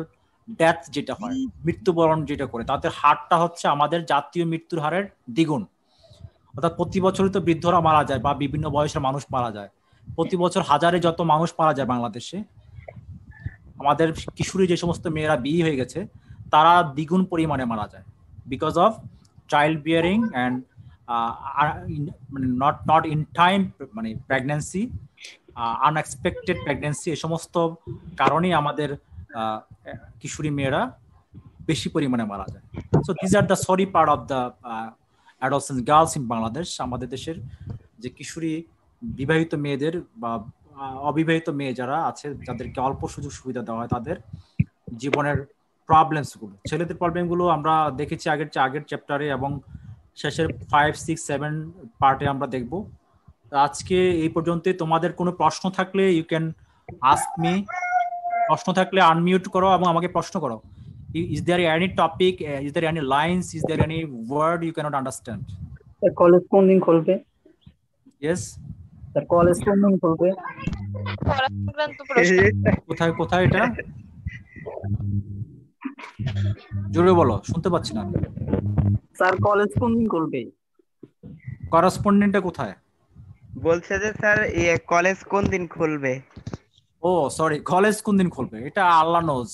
ডেথ যেটা হয়, মৃত্যুবরণ যেটা করে, তাদের হারটা হচ্ছে আমাদের জাতীয় মৃত্যুর হারের দ্বিগুণ। অর্থাৎ প্রতি বছরই তো বৃদ্ধরা মারা যায় বা বিভিন্ন বয়সের মানুষ মারা যায়, প্রতি বছর হাজারে যত মানুষ মারা যায় বাংলাদেশে, আমাদের কিশোরী যে সমস্ত মেয়েরা বিয়ে হয়ে গেছে তারা দ্বিগুণ পরিমাণে মারা যায়, because of child bearing and not in time, মানে প্রেগনেন্সি, আনএক্সপেক্টেড প্রেগনেন্সি, এই সমস্ত কারণেই আমাদের কিশোরী মেয়েরা বেশি পরিমাণে মারা যায়। So this are the sorry part of the adolescent girls in Bangladesh, আমাদের দেশের যে কিশোরী বিবাহিত মেয়েদের বা অবিবাহিত মেয়ে যারা আছে যাদেরকে অল্প সুযোগ সুবিধা দেওয়া হয় তাদের জীবনের প্রবলেমসগুলো, ছেলেদের প্রবলেমগুলো আমরা দেখেছি আগের চ্যাপ্টারে এবং শেষের 5, 6, 7 পার্টে আমরা দেখব। আজকে এই পর্যন্তই। তোমাদের কোনো প্রশ্ন থাকলে ইউ ক্যান আস্ক মি, প্রশ্ন থাকলে আনমিউট করো এবং আমাকে প্রশ্ন করো। Is there any topic, is there any lines, is there any word you cannot understand? College কোন দিন খুলবে? Yes, স্যার কলেজ কোন দিন খুলবে? কোথায় এটা জোরে বলো, শুনতে পাচ্ছি না। স্যার কলেজ কোন দিন খুলবে? করেসপন্ডেন্টটা কোথায়? বলছে যে স্যার কলেজ কোন দিন খুলবে। ও সরি, কলেজ কোন দিন খুলবে এটা আল্লাহ নোজ।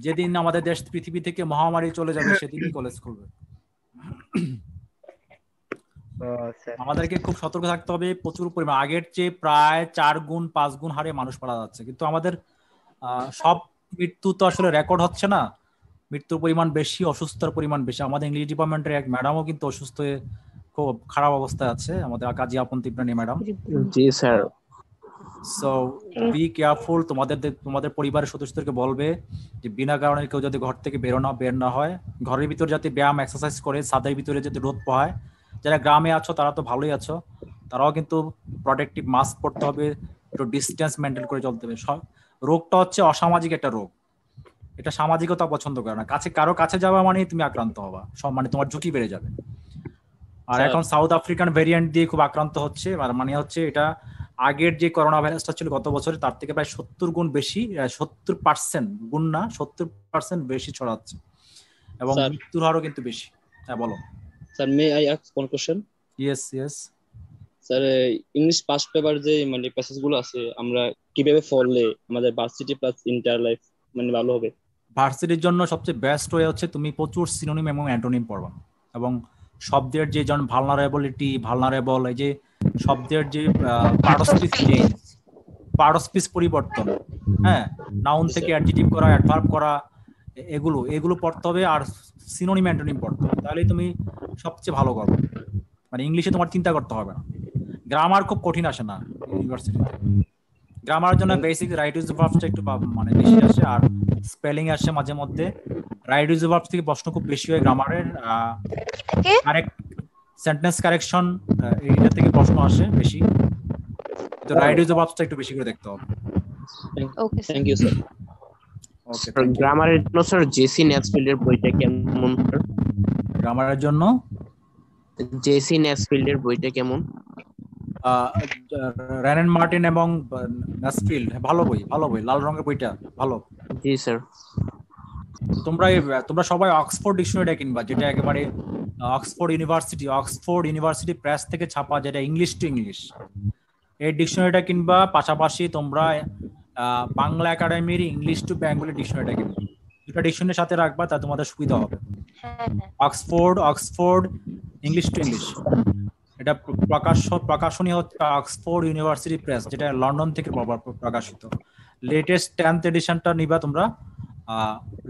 যেদিন আমাদের দেশ পৃথিবী থেকে মহামারী চলে যাবে সেদিনই কলেজ খুলবে। আমাদেরকে খুব সতর্ক থাকতে হবে। প্রচুর পরিমাণ আগের চেয়ে প্রায় 4 গুণ 5 গুণ হারে মানুষ মারা যাচ্ছে, কিন্তু আমাদের সব মৃত্যু তো আসলে রেকর্ড হচ্ছে না। মৃত্যুর পরিমাণ বেশি, অসুস্থতার পরিমাণ বেশি। আমাদের ইংলিশ ডিপার্টমেন্টের এক ম্যাডামও কিন্তু অসুস্থ হয়ে খুব খারাপ অবস্থায় আছে, আমাদের কাজী আপন তিপ্রানি ম্যাডাম। জি স্যার। So be careful. তোমাদের পরিবারের সদস্যদেরকে বলবে যে বিনা কারণে কেউ যদি ঘর থেকে বের না হয়, ঘরের ভিতরে যাতে ব্যায়াম এক্সারসাইজ করে, ছাদের ভিতরে যাতে রোদ পোহায়। যারা গ্রামে আছো তারা তো ভালোই আছো, তারাও কিন্তু প্রোটেক্টিভ মাস্ক পরতে হবে, একটু ডিস্টেন্স মেনটেন করে চলতে হবে। রোগটা হচ্ছে অসামাজিক একটা রোগ, এটা সামাজিকতা পছন্দ করে না। কারো কাছে যাওয়া মানে তুমি আক্রান্ত হবা, সব মানে তোমার ঝুঁকি বেড়ে যাবে। আর এখন সাউথ আফ্রিকান ভেরিয়েন্ট দিয়ে খুব আক্রান্ত হচ্ছে, মানে হচ্ছে এটা আগের যে করোনা ভাইরাসটা ছিল গত বছরে তার থেকে প্রায় 70 গুণ বেশি, 70% গুণ না 70% বেশি ছড়াচ্ছে এবং মৃত্যুর হারও কিন্তু বেশি। হ্যাঁ বলো sir. May I ask one question? Yes sir, English pass paper যে মানে প্যাসেজ গুলো আছে আমরা কিভাবে পড়লে আমাদের ভার্সিটি প্লাস ইন্টার লাইফ মানে ভালো হবে? ভার্সিটির জন্য সবচেয়ে বেস্ট ওয়ে হচ্ছে তুমি প্রচুর সিনোনিম এবং অ্যান্টোনিম পড়বা এবং শব্দের যে যেমন ভালনারেবল, এই যে শব্দের যে পার্টস্পিচ পরিবর্তন, হ্যাঁ, নাউন থেকে অ্যাডজেক্টিভ করা, অ্যাডভার্ব করা, এগুলো পড়তে হবে। আর সিনোনিম অ্যান্টোনিম পড়তে হবে, তাহলেই তুমি সবচেয়ে ভালো করবে। মানে ইংলিশে তোমার চিন্তা করতে হবে না। গ্রামার খুব কঠিন আসে না ইউনিভার্সিটিতে। গ্রামারের জন্য বেসিক রাইট ইউজ ভার্বসটা একটু মানে বেশি আসে, আর স্পেলিং আসে মাঝে মধ্যে। রাইট ইউজ ভার্বস থেকে প্রশ্ন খুব বেশি হয় গ্রামারের। কারেক্ট সেন্টেন্স কারেকশন এইটা থেকে প্রশ্ন আসে বেশি, তো রাইট ইউজ ভার্বসটা একটু বেশি করে দেখতে হবে। ওকে, থ্যাংক ইউ স্যার। ওকে, গ্রামারের জন্য স্যার জেসি নেসফিল্ডের বইটা কেমন স্যার? গ্রামারের জন্য জেসি নেসফিল্ডের বইটা কেমন? রেনেন মার্টিন এবং নেসফিল্ড ভালো বই, লাল রঙের বইটা ভালো। জি স্যার। তোমরা সবাই অক্সফোর্ড ডিকশনারিটা কিনবা, যেটা একেবারে অক্সফোর্ড ইউনিভার্সিটি প্রেস থেকে ছাপা, যেটা ইংলিশ টু ইংলিশ। এই ডিকশনারিটা কিনবা, পাশাপাশি তোমরা বাংলা একাডেমির ইংলিশ টু বেঙ্গলি ডিকশনারিটা কিনবা। দুটো ডিকশনারির সাথে রাখবা, তা তোমাদের সুবিধা হবে। অক্সফোর্ড ইংলিশ টু ইংলিশ, এটা প্রকাশনী হচ্ছে অক্সফোর্ড ইউনিভার্সিটি প্রেস, যেটা লন্ডন থেকে প্রকাশিত। লেটেস্ট 10th এডিশনটা নিবা তোমরা,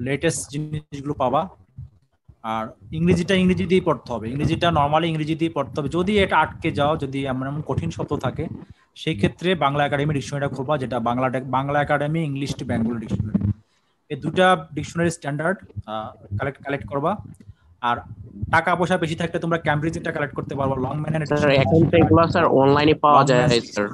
লেটেস্ট জিনিসগুলো পাবা। আর ইংরেজি দিয়ে পড়তে হবে, নর্মালি ইংরেজি দিয়ে পড়তে হবে। যদি এটা আটকে যাও, যদি এমন কঠিন শব্দ থাকে, সেই ক্ষেত্রে বাংলা একাডেমি ডিকশনারিটা খুলবা, যেটা Bangla academy English to Bengali dictionary. এই দুটা ডিকশনারি স্ট্যান্ডার্ড কালেক্ট করবা। আর টাকা পয়সা বেশি থাকলে তোমরা ক্যামব্রিজটা কালেক্ট করতে পারবা। লংম্যান এর এখন তো এগুলো স্যার অনলাইনে পাওয়া যায় স্যার।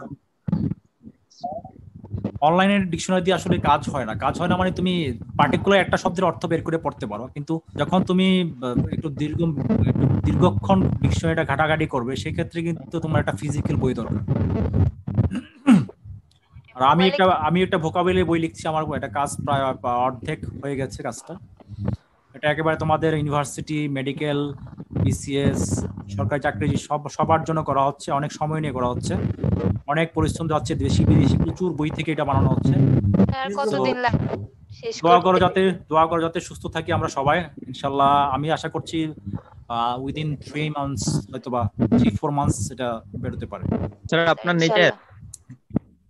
অনলাইনের ডিকশনারি দিয়ে আসলে কাজ হয় না মানে তুমি পার্টিকুলার একটা শব্দের অর্থ বের করে পড়তে পারো, কিন্তু যখন তুমি একটু দীর্ঘক্ষণ ডিকশনারিটা ঘাটাঘাটি করবে, সেই ক্ষেত্রে কিন্তু তোমার একটা ফিজিক্যাল বই দরকার। আর আমি একটা ভোকাবুলারি বই লিখছি, আমার এটা কাজ প্রায় অর্ধেক হয়ে গেছে কাজটা। এটা একেবারে তোমাদের ইউনিভার্সিটি, মেডিকেল, বিসিএস, সরকারি চাকরি সবার জন্য করা হচ্ছে। অনেক সময় নিয়ে করা হচ্ছে, অনেক পরিশ্রম যাচ্ছে, দেশি বিদেশি প্রচুর বই থেকে এটা বানানো হচ্ছে। দোয়া করো যাতে সুস্থ থাকি আমরা সবাই ইনশাল্লাহ। আমি আশা করছি উইদিন 3 months হয়তোবা 3-4 months এটা বেরোতে পারে। স্যার আপনার নিজের?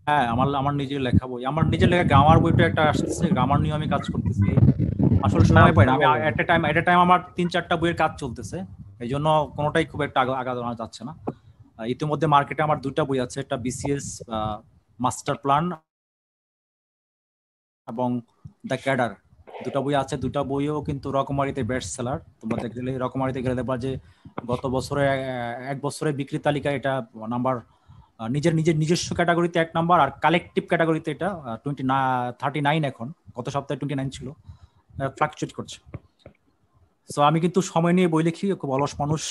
হ্যাঁ, আমার নিজের লেখা বই, আমার নিজের লেখা গ্রামার বইটা একটা আসছে, গ্রামার নিয়ে আমি কাজ করতেছি। আসলে সময় পাই না আমি, এট এ টাইম আমার 3-4টা বইয়ের কাজ চলতেছে। এই জন্য কোনোটাই খুব একটা আগানো যাচ্ছে না। ইতিমধ্যে মার্কেটে আমার 2টা বই আছে, একটা বিসিএস মাস্টার প্ল্যান এবং দ্য ক্যাডার, 2টা বই আছে। 2টা বইও কিন্তু রকমারিতে বেস্ট সেলার। তোমরা দেখলে রকমারিতে গেলে দেখবা যে গত বছরে 1 বছরে বিক্রি তালিকায় এটা নাম্বার, নিজস্ব ক্যাটাগরিতে 1 নাম্বার, আর কালেকটিভ ক্যাটাগরিতে এটা 39 এখন, গত সপ্তাহে 29 ছিল, ফ্লাকচুয়েট করছে। সো আমি কিন্তু সময় নিয়ে বই লিখি, খুব অলস মানুষ।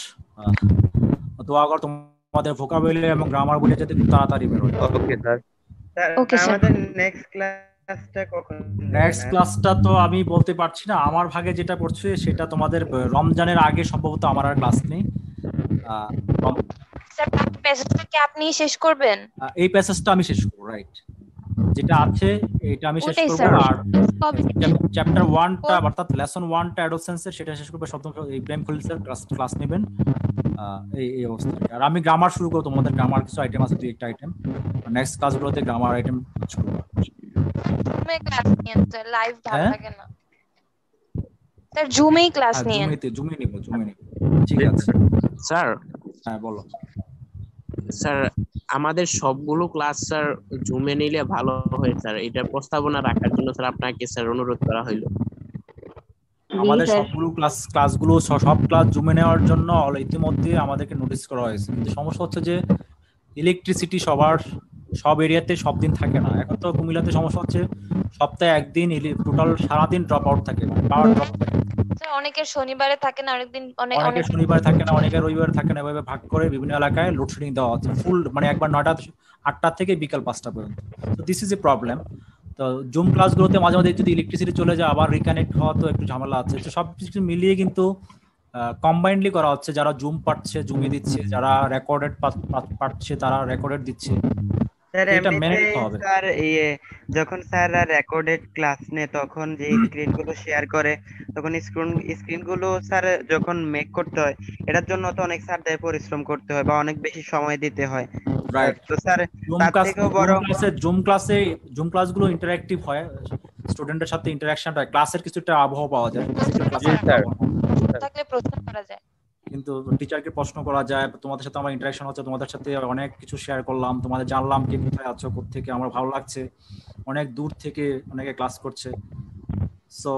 দোয়া কর তোমাদের ভোকাবুলারি এবং গ্রামার বইটা যাতে খুব তাড়াতাড়ি বের হয়। ওকে স্যার। Okay sir. আমাদের নেক্সট ক্লাসটা তো আমি বলতে পারছি না। আমার ভাগে যেটা পড়ছে সেটা তোমাদের রমজানের আগে সম্ভবত আমার আর ক্লাস নেই। স্যার প্যাসেজটা কি আপনি শেষ করবেন? এই প্যাসেজটা আমি শেষ করব, রাইট, যেটা আছে এটা আমি শেষ করব। আর চ্যাপ্টার 1টা অর্থাৎ লেসন 1টা অ্যাডোসেন্সের, সেটা শেষ করব। সপ্তম ইব্রাহিম খলিল স্যার ক্লাস নেবেন এই অবস্থা। আর আমি গ্রামার শুরু করব, তোমাদের গ্রামার কিছু আইটেম আছে, 2-1টা আইটেম। নেক্সট ক্লাসগুলোতে গ্রামার আইটেম শুরু করব। জুমে ক্লাস নিয়েন স্যার, লাইভ ভালো লাগে না স্যার, জুমেই ক্লাস নিয়েন। জুমে নিব। ঠিক আছে স্যার। হ্যাঁ বলো স্যার। আমাদের সবগুলো ক্লাস স্যার জুমে নিলে ভালো হয় স্যার, এটা প্রস্তাবনা রাখার জন্য স্যার আপনাকে স্যার অনুরোধ করা হলো। আমাদের সবগুলো ক্লাসগুলো সব ক্লাস জুমে নেওয়ার জন্য ইতিমধ্যে আমাদেরকে নোটিস করা হয়েছে, কিন্তু সমস্যা হচ্ছে যে ইলেকট্রিসিটি সব এরিয়াতে সব দিন থাকে না। এখন তো কুমিল্লাতে সমস্যা হচ্ছে সপ্তাহে একদিন টোটাল সারাদিন ড্রপ আউট থাকে, পাওয়ার ড্রপ থাকে। স্যার অনেকের শনিবারে থাকে না, অনেকের শনিবারে থাকে না, অনেকের রবিবারে থাকে না। এভাবে ভাগ করে বিভিন্ন এলাকায় লোডশেডিং দেওয়া হচ্ছে ফুল, মানে একবার 8টা থেকে বিকাল 5টা পর্যন্ত। তো দিস ইজ এ প্রবলেম। তো জুম ক্লাসগুলোতে মাঝে মাঝে যদি ইলেকট্রিসিটি চলে যায় আবার রিকানেক্ট হওয়া তো একটু ঝামেলা আছে। তো সব কিছু মিলিয়ে কিন্তু কম্বাইন্ডলি করা হচ্ছে। যারা জুম পাচ্ছে জুমে দিচ্ছে, যারা রেকর্ডেড পাচ্ছে তারা রেকর্ডেড দিচ্ছে। এটা মেনে নিতে হবে স্যার। যখন স্যাররা রেকর্ডেড ক্লাস নেয় তখন যে স্ক্রিনগুলো শেয়ার করে, তখন স্ক্রিনগুলো স্যার যখন মেক করতে হয়, এটার জন্য তো অনেক স্যারদের পরিশ্রম করতে হয় বা অনেক বেশি সময় দিতে হয়। রাইট। তো স্যার তার থেকেও বড় জুম ক্লাসগুলো ইন্টারঅ্যাক্টিভ হয়, স্টুডেন্টের সাথে ইন্টারঅ্যাকশন হয়, ক্লাসের কিছুটা আবহাওয়া পাওয়া যায়। জি স্যার, থাকলে প্রশ্ন করা যায়, কিন্তু টিচারকে প্রশ্ন করা যায়। তোমাদের সাথে আমার ইন্টারঅ্যাকশন হচ্ছে, তোমাদের সাথে অনেক কিছু শেয়ার করলাম, তোমাদের জানলাম কে কোথায় আছো, কোত্থেকে, আমার ভালো লাগছে। অনেক দূর থেকে অনেকে ক্লাস করছে। সো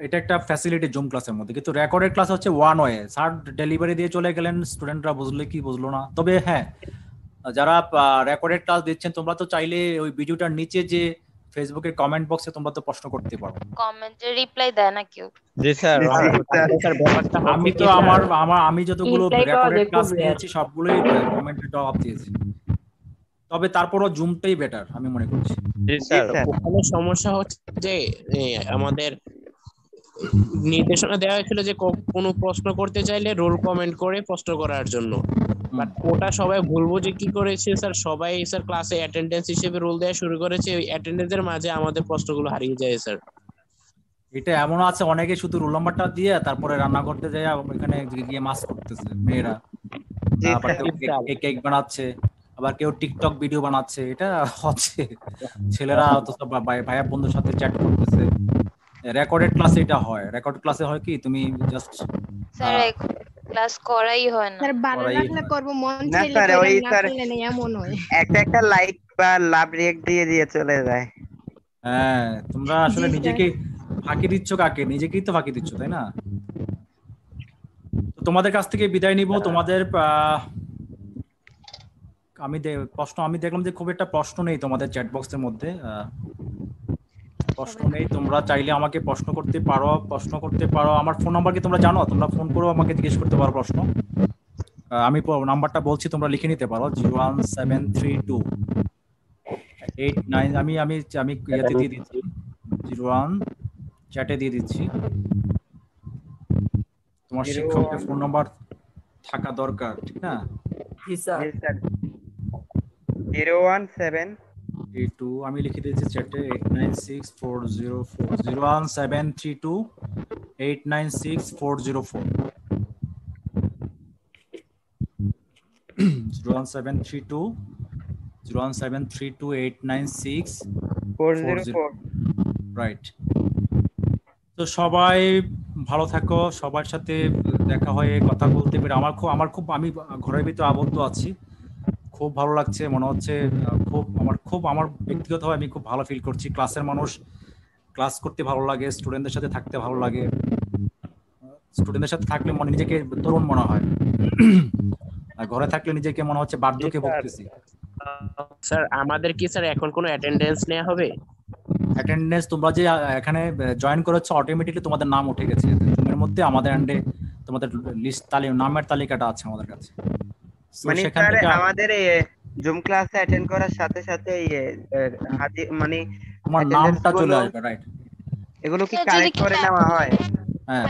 এটা একটা ফ্যাসিলিটি জুম ক্লাসের মধ্যে। কিন্তু রেকর্ডেড ক্লাস হচ্ছে ওয়ান ওয়ে, স্যার ডেলিভারি দিয়ে চলে গেলেন, স্টুডেন্টরা বুঝলে কি বুঝলো না। তবে হ্যাঁ, যারা রেকর্ডেড ক্লাস দিচ্ছেন তোমরা তো চাইলে ওই ভিডিওটার নিচে যে ফেসবুকের কমেন্ট বক্সে তোমরা তো প্রশ্ন করতে পারো। কমেন্টে রিপ্লাই দেয় না কেউ। জি স্যার। আমি তো আমি যতগুলো রেকর্ডেড ক্লাস নিয়েছি সবগুলোই কমেন্টে জবাব দিয়েছি। তবে তারপরও জুমটাই বেটার আমি মনে করছি। জি স্যার। ওখানে সমস্যা হচ্ছে যে আমাদের নির্দেশনা দেওয়া হয়েছিল যে কোনো প্রশ্ন করতে চাইলে রোল কমেন্ট করে প্রশ্ন করার জন্য, বাট ওটা সবাই ভুল বুঝে কি করেছে স্যার, সবাই স্যার ক্লাসে অ্যাটেন্ডেন্স হিসেবে রোল দেওয়া শুরু করেছে। ওই অ্যাটেন্ডেন্সের মাঝে আমাদের প্রশ্নগুলো হারিয়ে যায় স্যার। এটা এমন আছে অনেকে শুধু রোল নাম্বারটা দিয়ে তারপরে রান্না করতে যায়, এখানে গিয়ে মাছ করতেছে মেয়েরা, কেক বানাচ্ছে, আবার কেউ টিকটক ভিডিও বানাচ্ছে। এটা হচ্ছে ছেলেরা অথচ ভাইয়া বন্ধুর সাথে চ্যাট করতেছে। রেকর্ডেড ক্লাসে এটা হয়। রেকর্ড ক্লাসে হয় কি তুমি জাস্ট স্যার ক্লাস করাই হয় না। স্যার ভালো লাগলে করব, মন না চাইলে স্যার ওই না স্যার চাইলে না, এমন হয়। একটা লাইক বা লাভ রিঅ্যাক্ট দিয়ে চলে যায়। হ্যাঁ, তোমরা আসলে নিজেকে ফাঁকি দিচ্ছ কাকে? নিজেকেই তো ফাঁকি দিচ্ছ, তাই না? তো তোমাদের কাছ থেকে বিদায় নিব। তোমাদের আমি দেখলাম যে খুব একটা প্রশ্ন নেই তোমাদের চ্যাট বক্সের মধ্যে, প্রশ্ন নেই। তোমরা চাইলে আমাকে প্রশ্ন করতে পারো। আমার ফোন নাম্বার কি তোমরা জানো? তোমরা ফোন করে আমাকে জিজ্ঞেস করতে পারো প্রশ্ন। আমি নাম্বারটা বলছি, তোমরা লিখে নিতে পারো 0173289। আমি ইয়েতে দিয়ে দিচ্ছি, 01 চ্যাটে দিয়ে দিচ্ছি। তোমার শিক্ষকের ফোন নাম্বার থাকা দরকার, ঠিক না? জি স্যার। 01732 আমি লিখে দিয়েছি চ্যাটে 896404 01732896404 01732896404 রাইট। তো সবাই ভালো থাকো, সবার সাথে দেখা হয়ে কথা বলতে পেরে আমার খুব আমি ঘরের ভিতরে আবদ্ধ আছি, খুব ভালো লাগছে, মনে হচ্ছে আমার ব্যক্তিগতভাবে আমি খুব ভালো ফিল করছি। ক্লাসের মানুষ, ক্লাস করতে ভালো লাগে, স্টুডেন্টদের সাথে থাকতে ভালো লাগে, স্টুডেন্টদের সাথে থাকলে মনে নিজেকে তরুণ মনে হয়, আর ঘরে থাকলে নিজেকে মনে হচ্ছে বার্ধক্যে ভুগতেছি। স্যার আমাদের কি স্যার এখন কোনো অ্যাটেন্ডেন্স নেওয়া হবে? অ্যাটেন্ডেন্স তোমরা যে এখানে জয়েন করেছো অটোমেটিকলি তোমাদের নাম উঠে গেছে জুমের মধ্যে, আমাদের এন্ডে তোমাদের লিস্ট নামের তালিকাটা আছে আমাদের কাছে। মানে স্যার আমাদের এই জুম ক্লাসে অ্যাটেন্ড করার সাথে সাথে মানে তোমার নামটা চলে আসবে, রাইট? এগুলো কি কালেক্ট করে নেওয়া হয়? হ্যাঁ,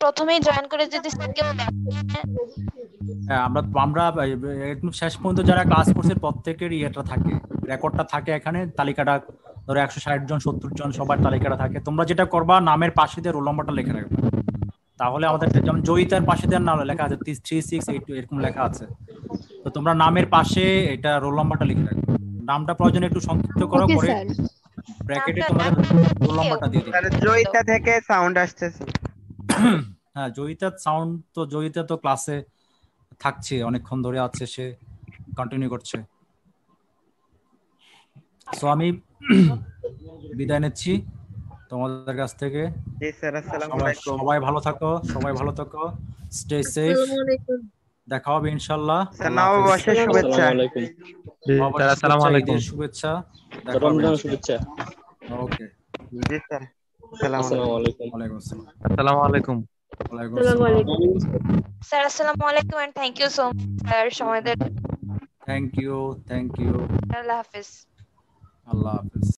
প্রথমেই জয়েন করে যদি কেউ আমরা একদম শেষ পর্যন্ত যারা ক্লাস করছে প্রত্যেকেরই এটা থাকে, রেকর্ডটা থাকে এখানে, তালিকাটা ধরো 160 জন 70 জন সবার তালিকাটা থাকে। তোমরা যেটা করবা নামের পাশে দিয়ে রোল নাম্বারটা লিখে রাখবে, তাহলে আমাদের যেমন জয়িতার পাশে দেওয়ার নাম লেখা আছে 3682 এরকম লেখা আছে, তো তোমরা নামের পাশে এটা রোল নাম্বারটা লিখে রাখবে। নামটা প্রয়োজনে একটু সংক্ষিপ্ত করো, করে ব্র্যাকেটে তোমাদের রোল নাম্বারটা দিয়ে দিবে। জয়িতা থেকে সাউন্ড আসতেছে। হ্যাঁ, জয়িতার সাউন্ড তো, জয়িতা তো ক্লাসে থাকছে, অনেকক্ষণ ধরে আছে, সে কন্টিনিউ করছে। সো আমি বিদায় নিচ্ছি তোমাদের কাছ থেকে। জি স্যার, আসসালামু আলাইকুম। সবাই ভালো থাকো, সবাই ভালো থাকো, স্টে সেফ, দেখা হবে ইনশাআল্লাহ। নববর্ষের শুভেচ্ছা। আসসালামু আলাইকুম। শুভেচ্ছা, রমজান শুভেচ্ছা। ওকে, জি স্যার, আসসালামু আলাইকুম। ওয়ালাইকুম আসসালাম। আসসালামু আলাইকুম। স্যার আসসালামু আলাইকুম and thank you so much sir সময় দেওয়ার। Thank you. আল্লাহ হাফেজ। আল্লাহ হাফেজ।